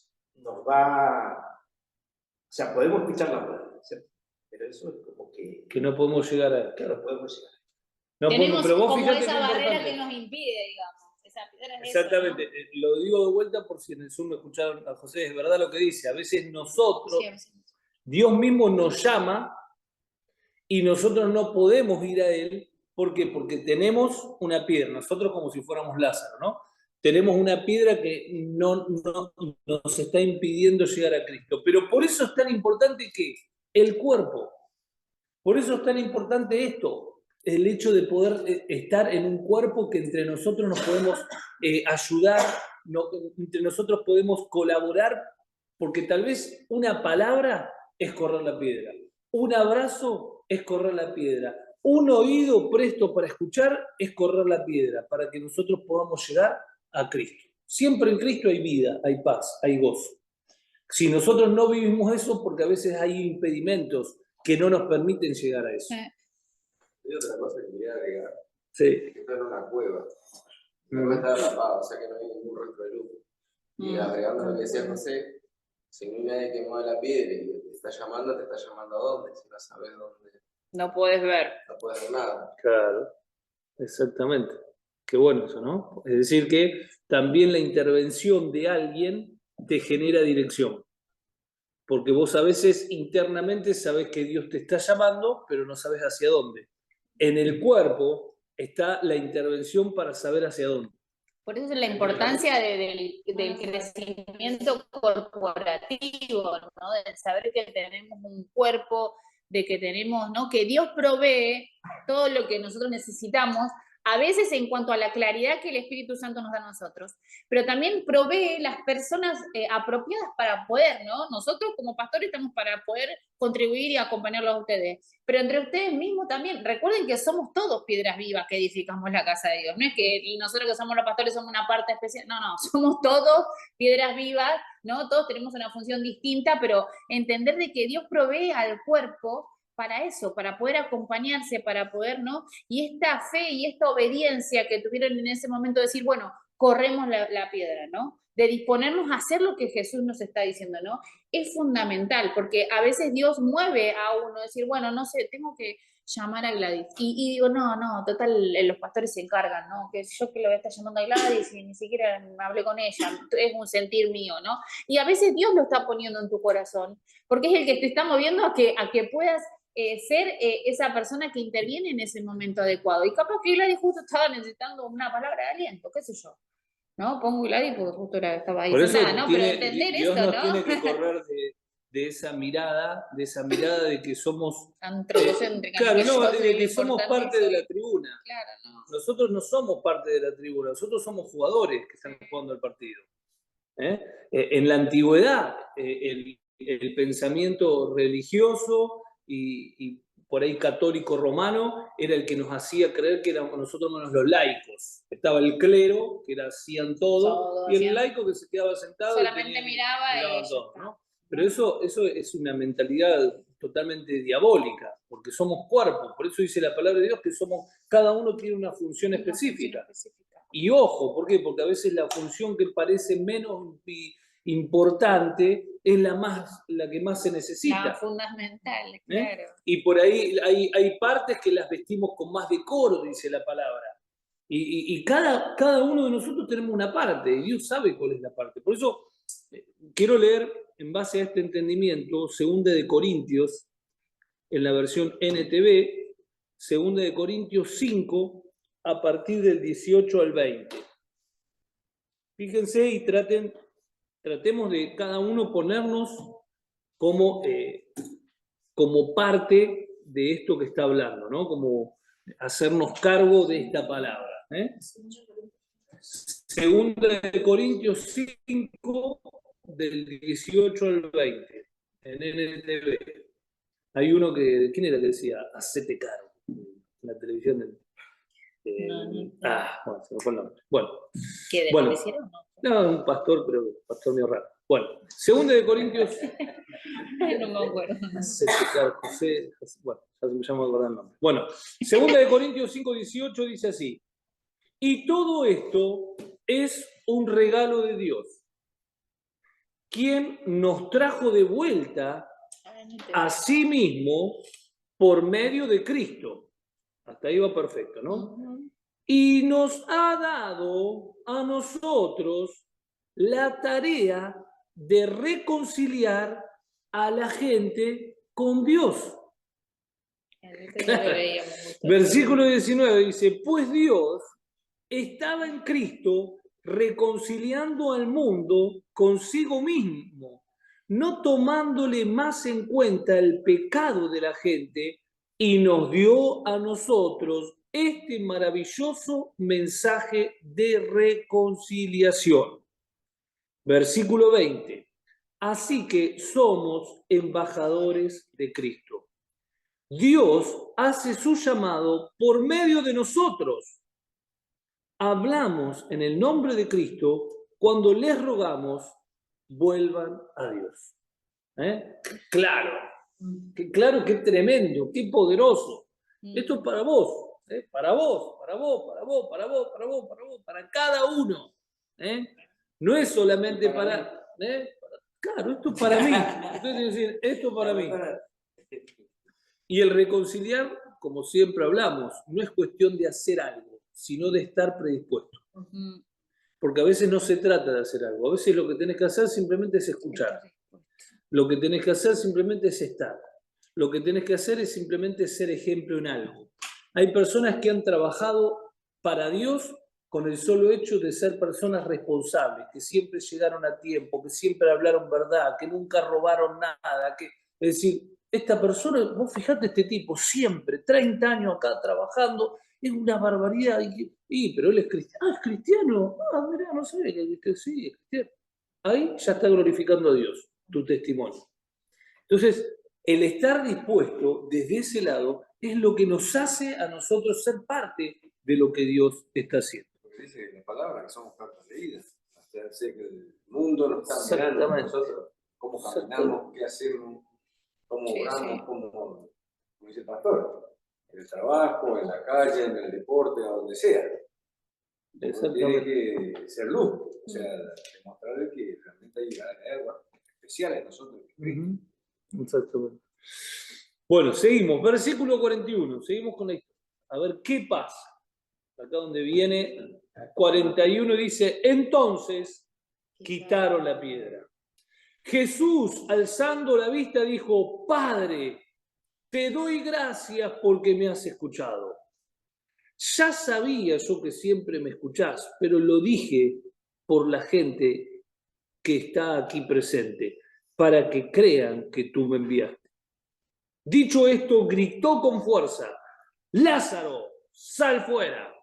va. O sea, podemos escuchar la palabra, ¿cierto? Pero eso es como que no podemos llegar a. Que no podemos llegar. No tenemos pero vos como fíjate esa barrera importante. que nos impide, digamos. Esa piedra es Exactamente. eso, ¿no? Lo digo de vuelta por si en el Zoom me escucharon a José, es verdad lo que dice. A veces nosotros, Dios mismo nos llama y nosotros no podemos ir a Él. ¿Por qué? Porque tenemos una piedra. Nosotros como si fuéramos Lázaro, ¿no? Tenemos una piedra que no nos está impidiendo llegar a Cristo. Pero por eso es tan importante que el cuerpo. Por eso es tan importante esto, el hecho de poder estar en un cuerpo que entre nosotros nos podemos ayudar, entre nosotros podemos colaborar Porque tal vez una palabra es correr la piedra, un abrazo es correr la piedra, un oído presto para escuchar es correr la piedra, para que nosotros podamos llegar a Cristo. Siempre en Cristo hay vida, hay paz, hay gozo. Si nosotros no vivimos eso, porque a veces hay impedimentos que no nos permiten llegar a eso. Y otra cosa que quería agregar, Sí. es que está en una cueva. La cueva está tapada, o sea que no hay ningún rastro de luz. Y agregando lo que decía José, si no hay nadie que mueva la piedra y te está llamando a dónde, si no sabes dónde. No puedes ver. No puedes ver nada. Claro, exactamente. Qué bueno eso, ¿no? Es decir, que también la intervención de alguien te genera dirección. Porque vos a veces internamente sabés que Dios te está llamando, pero no sabés hacia dónde. En el cuerpo está la intervención para saber hacia dónde. Por eso es la importancia del crecimiento corporativo, ¿no? Del saber que tenemos un cuerpo, de que tenemos, ¿no? Que Dios provee todo lo que nosotros necesitamos, a veces en cuanto a la claridad que el Espíritu Santo nos da a nosotros, pero también provee las personas apropiadas para poder, ¿no? Nosotros como pastores estamos para poder contribuir y acompañarlos a ustedes, pero entre ustedes mismos también, recuerden que somos todos piedras vivas que edificamos la casa de Dios, no es que nosotros que somos los pastores somos una parte especial, no, somos todos piedras vivas, ¿no? Todos tenemos una función distinta, pero entender de que Dios provee al cuerpo para eso, para poder acompañarse, para poder, ¿no? Y esta fe y esta obediencia que tuvieron en ese momento de decir, bueno, corremos la piedra, ¿no? De disponernos a hacer lo que Jesús nos está diciendo, ¿no? Es fundamental, porque a veces Dios mueve a uno, decir, bueno, no sé, tengo que llamar a Gladys. Y digo, no, total, los pastores se encargan, ¿no? Que yo que lo voy a estar llamando a Gladys y ni siquiera me hablé con ella, es un sentir mío, ¿no? Y a veces Dios lo está poniendo en tu corazón, porque es el que te está moviendo a que puedas ser esa persona que interviene en ese momento adecuado. Y capaz que Gladys justo estaba necesitando una palabra de aliento, qué sé yo. ¿No? Pongo Gladys porque justo estaba ahí sentada, ¿no? Pero entender Dios esto, nos ¿no? tiene que correr de esa mirada de que somos... antropocéntrica. Claro, no, de que somos parte de la tribuna. Claro, no. Nosotros no somos parte de la tribuna, nosotros somos jugadores que están jugando el partido. En la antigüedad, el pensamiento religioso y por ahí católico romano era el que nos hacía creer que éramos nosotros menos los laicos. Estaba el clero, que hacían todo, y el laico que se quedaba sentado solamente miraba todo, ¿no? Pero eso es una mentalidad totalmente diabólica, porque somos cuerpos. Por eso dice la palabra de Dios que cada uno tiene una función específica. Y ojo, ¿por qué? Porque a veces la función que parece menos importante es la que más se necesita. La fundamental, claro. Y por ahí hay partes que las vestimos con más decoro, dice la palabra. Y cada uno de nosotros tenemos una parte, y Dios sabe cuál es la parte. Por eso quiero leer, en base a este entendimiento, 2 de Corintios, en la versión NTV, 2 de Corintios 5, a partir del 18 al 20. Fíjense y tratemos de cada uno ponernos como parte de esto que está hablando, ¿no? Como hacernos cargo de esta palabra. 2 de Corintios 5, del 18 al 20, en NTV. Hay uno que, ¿quién era que decía? Hacete cargo, en la televisión del... bueno, se me fue el nombre. Bueno. ¿Qué de lo hicieron? No, un pastor, pero un pastor medio raro. Bueno, 2 de Corintios. No me acuerdo. José, bueno, ya me acordé el nombre. Bueno, 2 de Corintios 5:18 dice así: y todo esto es un regalo de Dios, quien nos trajo de vuelta a sí mismo por medio de Cristo. Hasta ahí va perfecto, ¿no? Y nos ha dado a nosotros la tarea de reconciliar a la gente con Dios. Versículo 19 dice: pues Dios estaba en Cristo reconciliando al mundo consigo mismo, no tomándole más en cuenta el pecado de la gente, y nos dio a nosotros este maravilloso mensaje de reconciliación. Versículo 20. Así que somos embajadores de Cristo. Dios hace su llamado por medio de nosotros. Hablamos en el nombre de Cristo cuando les rogamos, vuelvan a Dios. Claro, claro, qué tremendo, qué poderoso. Esto es para vos, para vos, para vos, para vos, para vos, para vos, para vos, para cada uno. No es solamente para... Claro, esto es para mí. Entonces, decir, esto es para mí. Y el reconciliar, como siempre hablamos, no es cuestión de hacer algo, sino de estar predispuesto. Porque a veces no se trata de hacer algo, a veces lo que tenés que hacer simplemente es escuchar. Lo que tenés que hacer simplemente es estar. Lo que tenés que hacer es simplemente ser ejemplo en algo. Hay personas que han trabajado para Dios con el solo hecho de ser personas responsables, que siempre llegaron a tiempo, que siempre hablaron verdad, que nunca robaron nada. Es decir, esta persona, vos fijate este tipo, siempre, 30 años acá trabajando, es una barbaridad. Pero él es cristiano. Ah, es cristiano. Ah, mirá, no sabía que sí, es cristiano. Ahí ya está glorificando a Dios, tu testimonio. Entonces, el estar dispuesto desde ese lado es lo que nos hace a nosotros ser parte de lo que Dios está haciendo. Porque dice la palabra que somos cartas leídas. O sea, que el mundo nos está mirando a nosotros, cómo caminamos, qué hacemos, cómo oramos, como dice el pastor, en el trabajo, en la calle, en el deporte, a donde sea. Tiene que ser luz, o sea, demostrar que realmente hay algo especial en nosotros. Exactamente. Bueno, seguimos, versículo 41, seguimos con esto. A ver qué pasa. Acá donde viene 41 dice, entonces quitaron la piedra. Jesús, alzando la vista, dijo, Padre, te doy gracias porque me has escuchado. Ya sabía yo que siempre me escuchás, pero lo dije por la gente que está aquí presente, para que crean que tú me enviaste. Dicho esto, gritó con fuerza, Lázaro, sal fuera.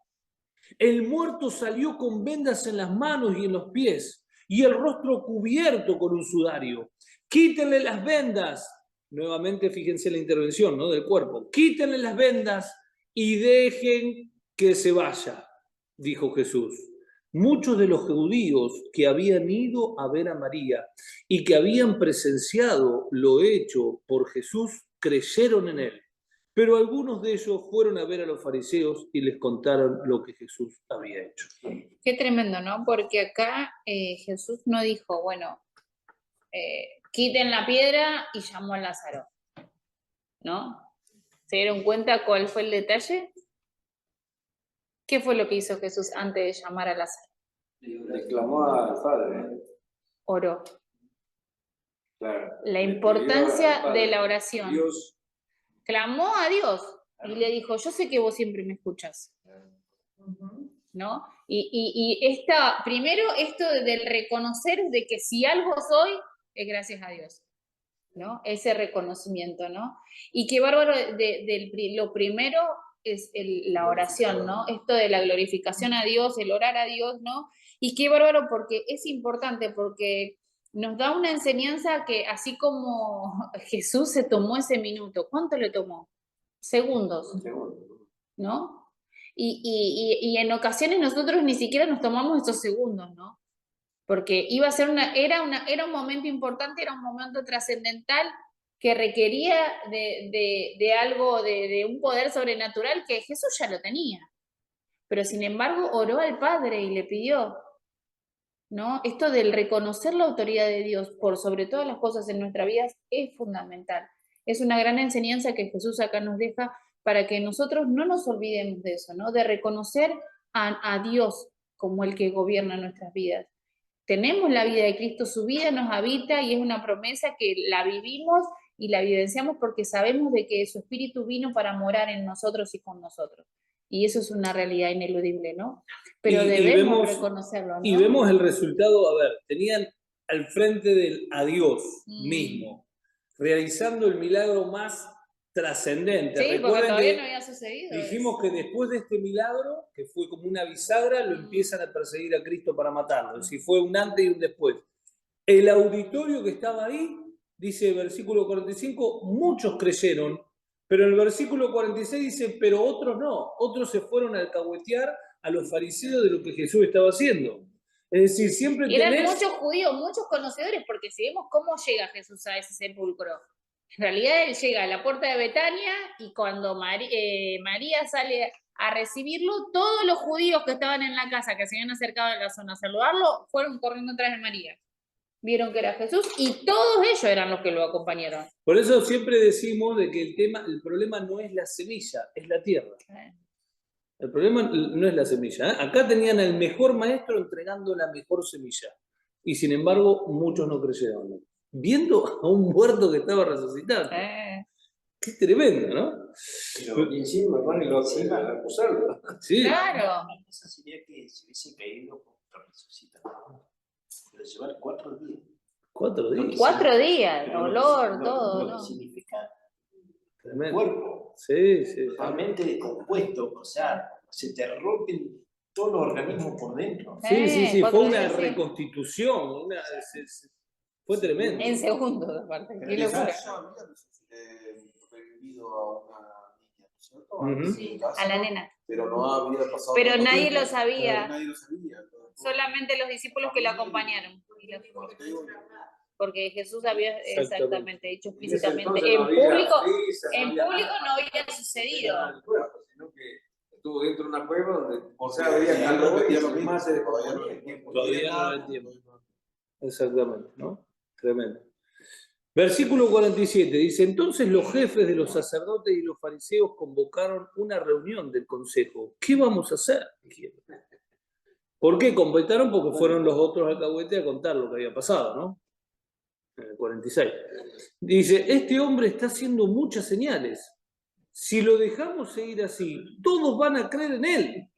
El muerto salió con vendas en las manos y en los pies, y el rostro cubierto con un sudario. Quítenle las vendas. Nuevamente, fíjense la intervención, ¿no?, del cuerpo. Quítenle las vendas y dejen que se vaya, dijo Jesús. Muchos de los judíos que habían ido a ver a María y que habían presenciado lo hecho por Jesús creyeron en él. Pero algunos de ellos fueron a ver a los fariseos y les contaron lo que Jesús había hecho. Qué tremendo, ¿no? Porque acá Jesús no dijo, bueno, quiten la piedra y llamó a Lázaro, ¿no? ¿Se dieron cuenta cuál fue el detalle? ¿Qué fue lo que hizo Jesús antes de llamar a Lázaro? Le clamó al Padre. Oró. Claro. La importancia Padre, de la oración. Dios. Clamó a Dios y le dijo, yo sé que vos siempre me escuchas, ¿no? Y primero esto del reconocer de que si algo soy, es gracias a Dios, ¿no? Ese reconocimiento, ¿no? Y qué bárbaro, lo primero es la oración, ¿no? Esto de la glorificación a Dios, el orar a Dios, ¿no? Y qué bárbaro porque es importante, porque nos da una enseñanza que así como Jesús se tomó ese minuto, ¿cuánto le tomó? Segundos, ¿no? Y en ocasiones nosotros ni siquiera nos tomamos esos segundos, ¿no? Porque iba a ser era un momento importante, era un momento trascendental que requería de algo, de un poder sobrenatural que Jesús ya lo tenía. Pero sin embargo oró al Padre y le pidió, ¿no? Esto del reconocer la autoridad de Dios por sobre todas las cosas en nuestra vida es fundamental. Es una gran enseñanza que Jesús acá nos deja para que nosotros no nos olvidemos de eso, ¿no? De reconocer a Dios como el que gobierna nuestras vidas. Tenemos la vida de Cristo, su vida nos habita y es una promesa que la vivimos y la vivenciamos porque sabemos de que su Espíritu vino para morar en nosotros y con nosotros. Y eso es una realidad ineludible, ¿no? Pero debemos reconocerlo, ¿no? Y vemos el resultado, a ver, tenían al frente del a Dios mismo, realizando el milagro más trascendente. Sí, porque todavía no había sucedido. Dijimos que después de este milagro, que fue como una bisagra, lo empiezan a perseguir a Cristo para matarlo. Es decir, fue un antes y un después. El auditorio que estaba ahí, dice el versículo 45, muchos creyeron, pero en el versículo 46 dice, pero otros no, otros se fueron a alcahuetear a los fariseos de lo que Jesús estaba haciendo. Es decir, siempre Eran tenés... muchos judíos, muchos conocedores, porque si vemos cómo llega Jesús a ese sepulcro, en realidad él llega a la puerta de Betania y cuando María sale a recibirlo, todos los judíos que estaban en la casa, que se habían acercado a la zona a saludarlo, fueron corriendo atrás de María. Vieron que era Jesús y todos ellos eran los que lo acompañaron. Por eso siempre decimos de que el problema no es la semilla, es la tierra. El problema no es la semilla. Acá tenían al mejor maestro entregando la mejor semilla. Y sin embargo, muchos no creyeron. Viendo a un muerto que estaba resucitando. Qué tremendo, ¿no? Y encima van y lo acusarlo. Sí. Claro. La cosa sería que se hubiese caído por resucitar. Pero llevar 4 días. 4 días. 4 días, Pero olor, lo todo, que ¿no? significa Tremendo. cuerpo Sí, sí. totalmente descompuesto, o sea, se te rompen todos los organismos por dentro. Sí, sí, sí. 4 Fue una días, sí. reconstitución. Fue tremendo. En segundos, aparte. Pero Qué quizás locura. ya había revivido a una niña, ¿no es cierto? Ujú. Antes Sí, en casa, a la nena. pero no había pasado Pero tanto nadie tiempo, lo sabía. Nadie lo sabía. Solamente los discípulos que lo acompañaron. Porque Jesús había exactamente dicho explícitamente. En público no había sucedido. Sino que estuvo dentro de una cueva donde Había que repetir lo mismo, más se todavía no había tiempo. Todavía no era el tiempo. Exactamente, ¿no? Tremendo. Versículo 47 dice, entonces los jefes de los sacerdotes y los fariseos convocaron una reunión del consejo. ¿Qué vamos a hacer? ¿Por qué completaron? Porque fueron los otros alcahuetes a contar lo que había pasado, ¿no? En el 46. Dice, este hombre está haciendo muchas señales. Si lo dejamos seguir así, todos van a creer en él.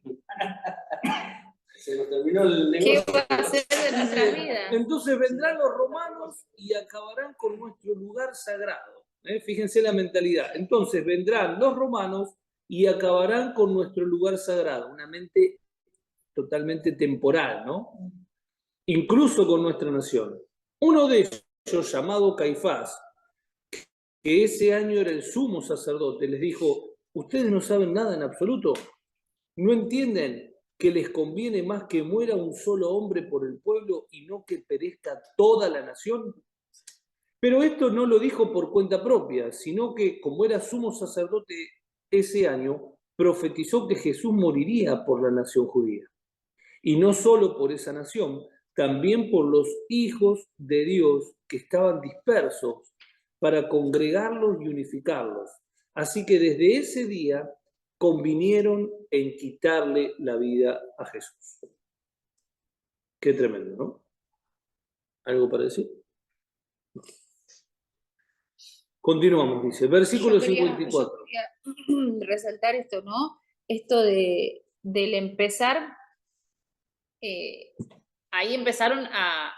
Se nos terminó el ¿Qué negocio. va a hacer de nuestra vida? Entonces vendrán los romanos y acabarán con nuestro lugar sagrado. Fíjense la mentalidad. Entonces vendrán los romanos y acabarán con nuestro lugar sagrado. Una mente totalmente temporal, ¿no? Incluso con nuestra nación. Uno de ellos, llamado Caifás, que ese año era el sumo sacerdote, les dijo, ¿ustedes no saben nada en absoluto? ¿No entienden que les conviene más que muera un solo hombre por el pueblo y no que perezca toda la nación? Pero esto no lo dijo por cuenta propia, sino que como era sumo sacerdote ese año, profetizó que Jesús moriría por la nación judía. Y no solo por esa nación, también por los hijos de Dios que estaban dispersos para congregarlos y unificarlos. Así que desde ese día convinieron en quitarle la vida a Jesús. Qué tremendo, ¿no? ¿Algo para decir? Continuamos, dice, versículo 54. Yo quería resaltar esto, ¿no? Esto del empezar, ahí empezaron a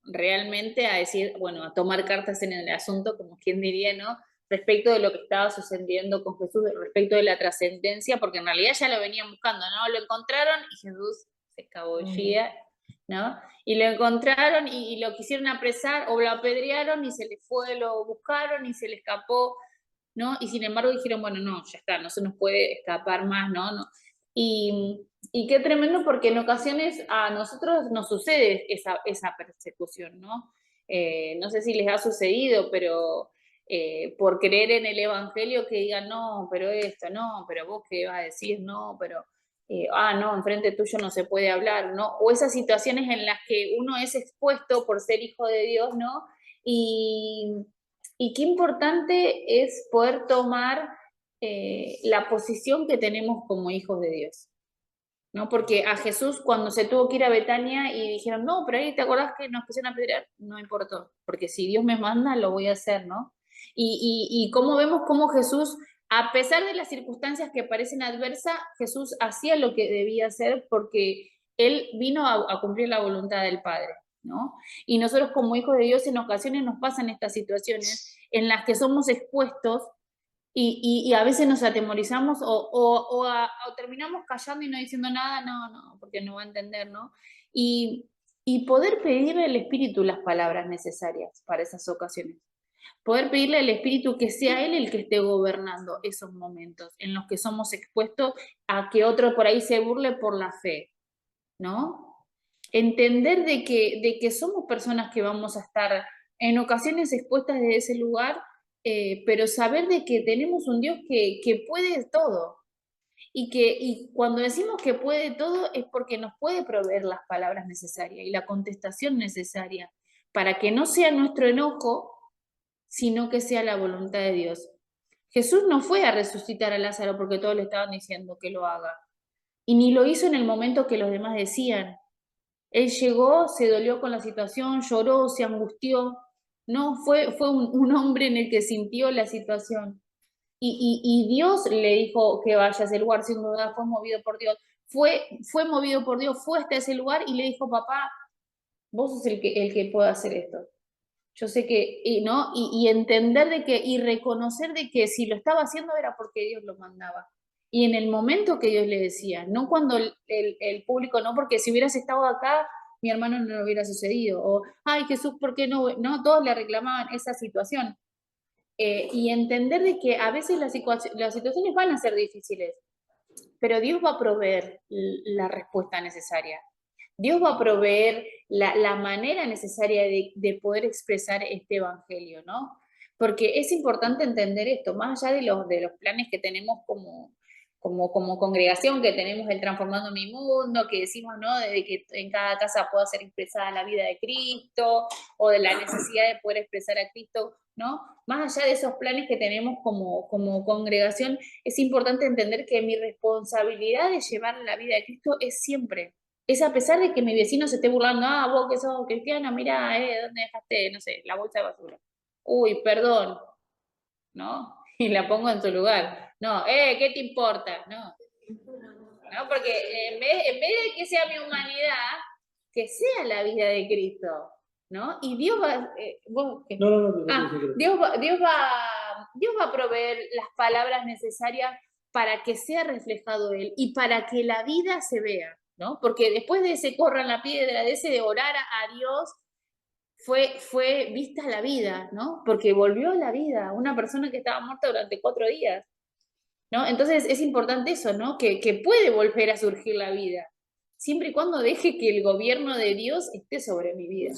realmente a decir, bueno, a tomar cartas en el asunto, como quien diría, ¿no? Respecto de lo que estaba sucediendo con Jesús, respecto de la trascendencia, porque en realidad ya lo venían buscando, ¿no? Lo encontraron y Jesús se escabullía, ¿no? Y lo encontraron y lo quisieron apresar o lo apedrearon y se le fue, lo buscaron y se le escapó, ¿no? Y sin embargo dijeron, bueno, no, ya está, no se nos puede escapar más, ¿no? Y qué tremendo porque en ocasiones a nosotros nos sucede esa persecución, ¿no? No sé si les ha sucedido, pero por creer en el Evangelio que digan, no, pero esto, no, pero vos qué vas a decir, no, pero, no, enfrente tuyo no se puede hablar, ¿no? O esas situaciones en las que uno es expuesto por ser hijo de Dios, ¿no? Y qué importante es poder tomar la posición que tenemos como hijos de Dios, ¿no? Porque a Jesús cuando se tuvo que ir a Betania y dijeron, no, pero ahí te acordás que nos pusieron a apedrear, no importó, porque si Dios me manda lo voy a hacer, ¿no? Y cómo vemos cómo Jesús, a pesar de las circunstancias que parecen adversas, Jesús hacía lo que debía hacer porque Él vino a cumplir la voluntad del Padre, ¿no? Y nosotros como hijos de Dios en ocasiones nos pasan estas situaciones en las que somos expuestos y a veces nos atemorizamos o terminamos callando y no diciendo nada, no, porque no va a entender, ¿no? Y y poder pedirle al Espíritu las palabras necesarias para esas ocasiones. Poder pedirle al Espíritu que sea Él el que esté gobernando esos momentos en los que somos expuestos a que otro por ahí se burle por la fe, ¿no? Entender de que somos personas que vamos a estar en ocasiones expuestas desde ese lugar, pero saber de que tenemos un Dios que puede todo. Y cuando decimos que puede todo es porque nos puede proveer las palabras necesarias y la contestación necesaria para que no sea nuestro enojo, sino que sea la voluntad de Dios. Jesús no fue a resucitar a Lázaro porque todos le estaban diciendo que lo haga. Y ni lo hizo en el momento que los demás decían. Él llegó, se dolió con la situación, lloró, se angustió. No, fue un hombre en el que sintió la situación. Y Dios le dijo que vaya a ese lugar, sin duda fue movido por Dios. Fue movido por Dios, fue hasta ese lugar y le dijo, papá, vos sos el que puede hacer esto. Yo sé que, ¿no? Y entender de que, y reconocer de que si lo estaba haciendo era porque Dios lo mandaba. Y en el momento que Dios le decía, no cuando el público, no, porque si hubieras estado acá, mi hermano no lo hubiera sucedido. O, ay, Jesús, ¿por qué no? No, todos le reclamaban esa situación. Y entender de que a veces las situaciones van a ser difíciles, pero Dios va a proveer la respuesta necesaria. Dios va a proveer la manera necesaria de poder expresar este evangelio, ¿no? Porque es importante entender esto, más allá de los planes que tenemos como congregación, que tenemos el Transformando Mi Mundo, que decimos, ¿no? De que en cada casa pueda ser expresada la vida de Cristo, o de la necesidad de poder expresar a Cristo, ¿no? Más allá de esos planes que tenemos como congregación, es importante entender que mi responsabilidad de llevar la vida de Cristo es siempre. Es a pesar de que mi vecino se esté burlando, ah, vos que sos cristiano, mira, ¿dónde dejaste, no sé, la bolsa de basura? Uy, perdón, ¿no? Y la pongo en su lugar. No, ¿qué te importa? No, no, porque en vez de que sea mi humanidad, que sea la vida de Cristo, ¿no? Y Dios va, vos, ¿qué? Dios va a proveer las palabras necesarias para que sea reflejado Él y para que la vida se vea, ¿no? Porque después de ese corran la piedra, de ese de orar a Dios, fue vista la vida, ¿no? Porque volvió a la vida una persona que estaba muerta durante 4 días, ¿no? Entonces es importante eso, ¿no? Que puede volver a surgir la vida, siempre y cuando deje que el gobierno de Dios esté sobre mi vida.